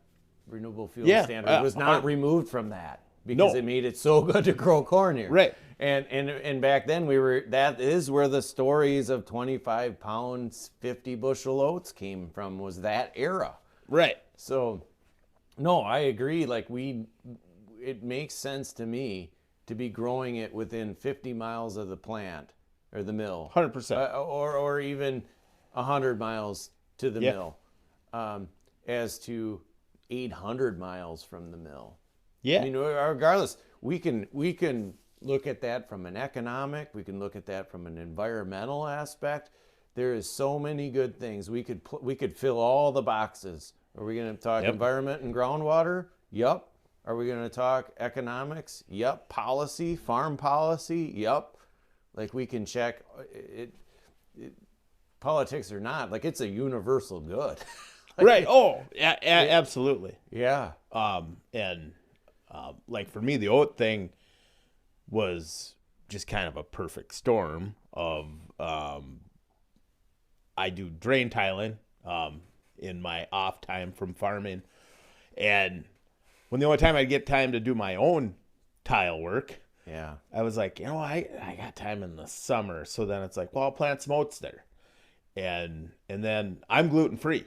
renewable fuel standard was not removed from that. Because it made it so good to grow corn here. Right. And back then that is where the stories of 25 pounds, 50 bushel oats came from, was that era. Right. So no, I agree. Like it makes sense to me to be growing it within 50 miles of the plant or the mill. 100%. Or even 100 miles to the mill, as to 800 miles from the mill. Yeah. I mean, regardless, we can look at that from an economic, we can look at that from an environmental aspect. There is so many good things. We could fill all the boxes. Are we going to talk environment and groundwater? Yup. Are we going to talk economics? Yup. Policy, farm policy? Yup. Like we can check it politics or not. Like it's a universal good. Right. Oh, absolutely. Yeah. Like for me, the oat thing was just kind of a perfect storm of, I do drain tiling, in my off time from farming. And when the only time I'd get time to do my own tile work, I was like, you know, I got time in the summer. So then it's like, well, I'll plant some oats there. And then I'm gluten free.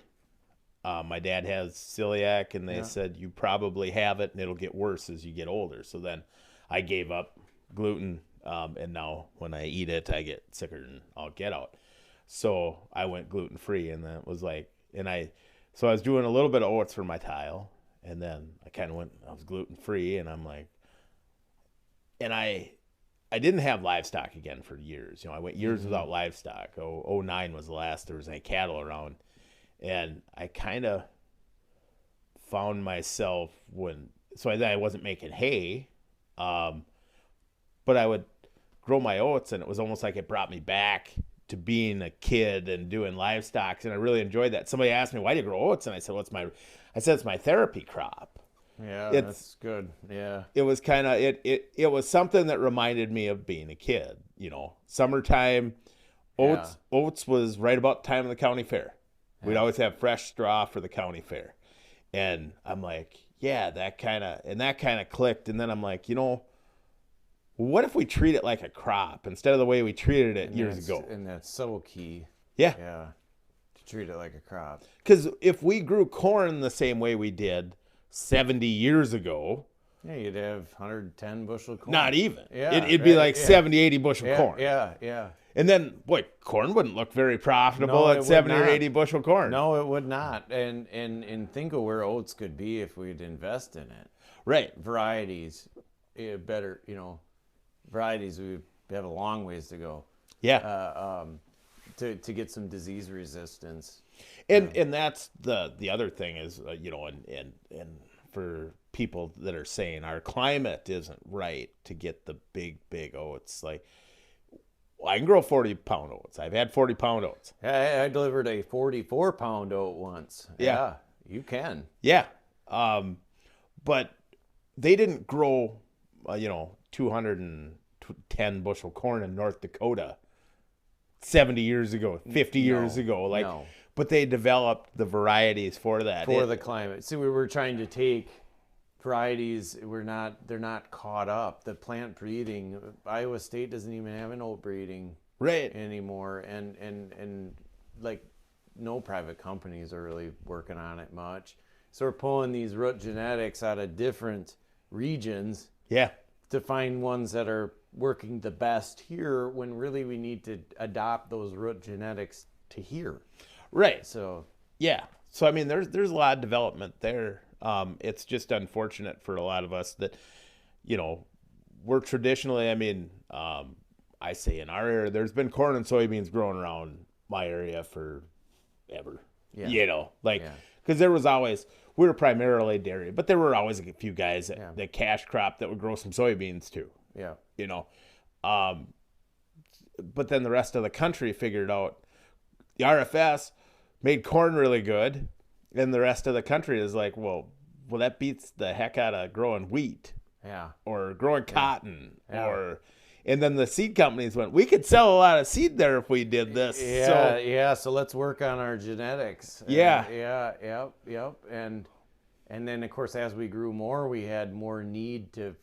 My dad has celiac, and they said you probably have it, and it'll get worse as you get older. So then I gave up gluten, and now when I eat it, I get sicker than I'll get out. So I went gluten free, and then it was like, so I was doing a little bit of oats for my tile, and then I was gluten free, and I'm like, and I didn't have livestock again for years. You know, I went years without livestock. 09 was the last there was any cattle around. And I kind of found myself I wasn't making hay, but I would grow my oats, and it was almost like it brought me back to being a kid and doing livestock, and I really enjoyed that. Somebody asked me, why do you grow oats? And I said, it's my therapy crop. Yeah, that's good. Yeah. It was kind of, it was something that reminded me of being a kid, you know, summertime. Oats was right about the time of the county fair. We'd always have fresh straw for the county fair. And I'm like, yeah, that kind of clicked. And then I'm like, you know, what if we treat it like a crop instead of the way we treated it years ago? And that's so key. Yeah. Yeah. To treat it like a crop. Because if we grew corn the same way we did 70 years ago. Yeah, you'd have 110 bushel corn. Not even. Yeah. It'd be like 70, 80 bushel corn. Yeah. And then, boy, corn wouldn't look very profitable at 70 or 80 bushel corn. No, it would not. And think of where oats could be if we'd invest in it. Right. Varieties, better, you know, varieties, we have a long ways to go. Yeah. To get some disease resistance. And that's the other thing is, you know, and for people that are saying our climate isn't right to get the big oats, like, I can grow 40-pound oats. I've had 40-pound oats. I delivered a 44-pound oat once. Yeah. You can. Yeah. But they didn't grow, 210 bushel corn in North Dakota 70 years ago, 50 years ago. No. But they developed the varieties for that. For the climate. See, we were trying to take varieties, they're not caught up. The plant breeding, Iowa State doesn't even have an oat breeding right anymore. And like no private companies are really working on it much. So we're pulling these root genetics out of different regions. Yeah. To find ones that are working the best here when really we need to adopt those root genetics to here. Right. So yeah. So I mean there's a lot of development there. It's just unfortunate for a lot of us that, we're traditionally, I say in our area, there's been corn and soybeans growing around my area forever. Yeah. Because there was always, we were primarily dairy, but there were always a few guys that cash crop that would grow some soybeans too. Yeah. But then the rest of the country figured out the RFS made corn really good. And the rest of the country is like, well, that beats the heck out of growing wheat. Yeah. Or growing cotton. Yeah. And then the seed companies went, we could sell a lot of seed there if we did this. So let's work on our genetics. Yep. And then of course as we grew more, we had more need to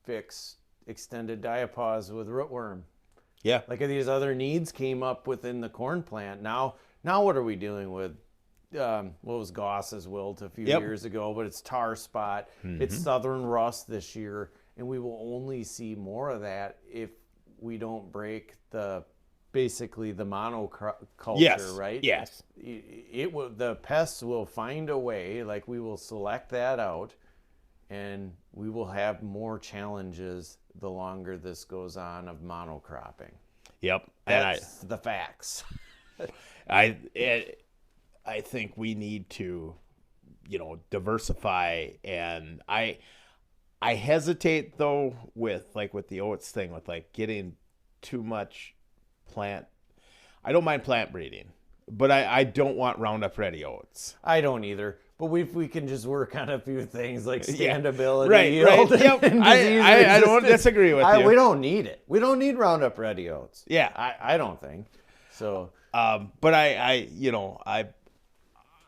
fix extended diapause with rootworm. Yeah. Like these other needs came up within the corn plant. Now what are we dealing with? What was Goss's wilt a few years ago, but it's tar spot. Mm-hmm. It's southern rust this year, and we will only see more of that if we don't break basically the monoculture, right? Yes. The pests will find a way, like we will select that out, and we will have more challenges the longer this goes on of monocropping. Yep. That's the facts. I think we need to, diversify, and I hesitate though with the oats thing with getting too much plant. I don't mind plant breeding, but I don't want Roundup Ready oats. I don't either. But we can just work on a few things like standability, right? Yep. I don't disagree with you. We don't need it. We don't need Roundup Ready oats. Yeah, I don't think so. But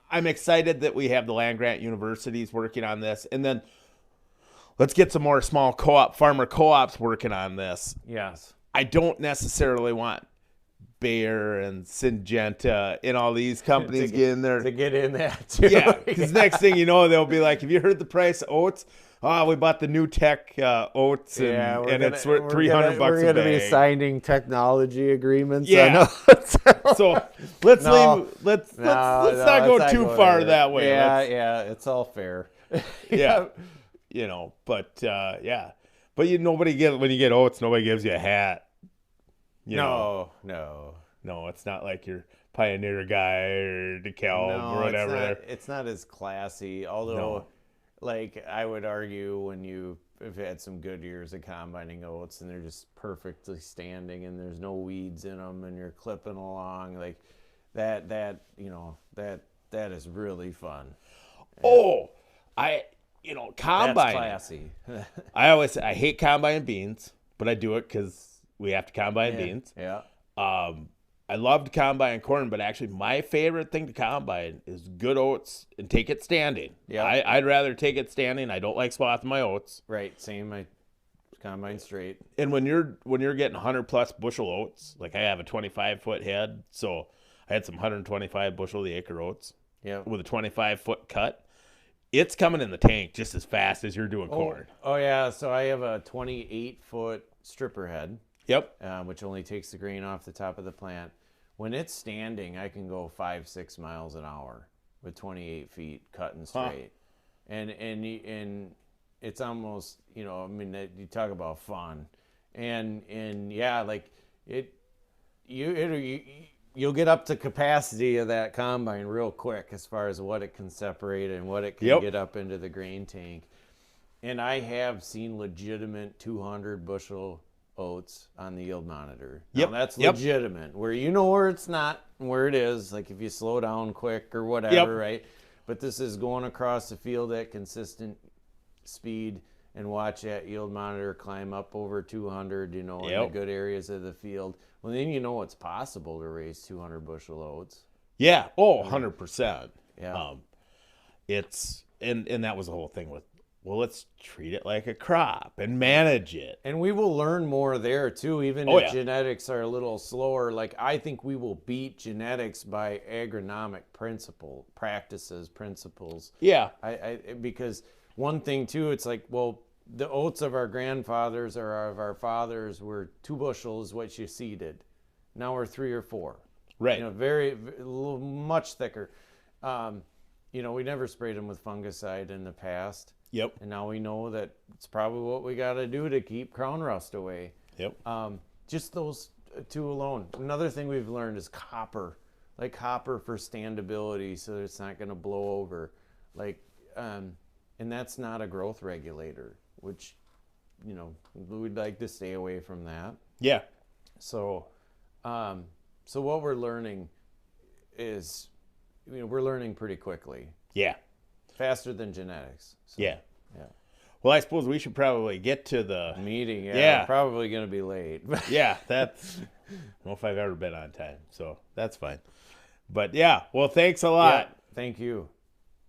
I'm excited that we have the land grant universities working on this, and then let's get some more small farmer co-ops working on this. Yes. I don't necessarily want Bayer and Syngenta and all these companies get in there. To get in that too. Yeah, because next thing you know, they'll be like, have you heard the price of oats? Oh, we bought the new tech oats, and it's worth $300 a bag. We're going to be signing technology agreements. Yeah. So let's not go too far that way. Yeah, it's all fair. Yeah, but but when you get oats, nobody gives you a hat. No, it's not like your Pioneer guy or DeKalb or whatever. It's not as classy, although. Like I would argue when you've had some good years of combining oats and they're just perfectly standing and there's no weeds in them and you're clipping along like that is really fun. Combine. That's classy. I hate combining beans, but I do it because we have to combine beans. Yeah. I love to combine corn, but actually my favorite thing to combine is good oats and take it standing. Yeah, I'd rather take it standing. I don't like swathing my oats. Right, same. I combine straight. And when you're getting 100+ bushel oats, like I have a 25-foot head, so I had some 125 bushel the acre oats. Yeah, with a 25-foot cut. It's coming in the tank just as fast as you're doing corn. Oh yeah, so I have a 28-foot stripper head. Yep. Which only takes the grain off the top of the plant. When it's standing, I can go 5-6 miles an hour with 28 feet cutting straight, and it's almost you talk about fun, and yeah, like you'll get up to capacity of that combine real quick as far as what it can separate and what it can get up into the grain tank, and I have seen legitimate 200 bushel oats on the yield monitor. Yep. Now, that's Yep. legitimate, where you know where it's not and where it is, like if you slow down quick or whatever, Yep. right? But this is going across the field at consistent speed and watch that yield monitor climb up over 200, in the good areas of the field. Well, then you know it's possible to raise 200 bushel oats. Yeah. Oh, 100%. Yeah. It's and that was the whole thing with, well, let's treat it like a crop and manage it. And we will learn more there too, even if genetics are a little slower. Like, I think we will beat genetics by agronomic principles. Yeah. Because one thing too, it's like, well, the oats of our grandfathers or of our fathers were 2 bushels what you seeded. Now we're 3 or 4. Right. Much thicker. We never sprayed them with fungicide in the past. Yep. And now we know that it's probably what we got to do to keep crown rust away. Yep. Just those 2 alone. Another thing we've learned is copper. Like copper for standability so that it's not going to blow over. And that's not a growth regulator, which, we'd like to stay away from that. Yeah. So what we're learning is, we're learning pretty quickly. Yeah. Faster than genetics. So, yeah. Yeah. Well, I suppose we should probably get to the meeting. Yeah. Probably going to be late. Yeah, that's, I don't know if I've ever been on time, so that's fine. But yeah, well, thanks a lot. Yeah, thank you.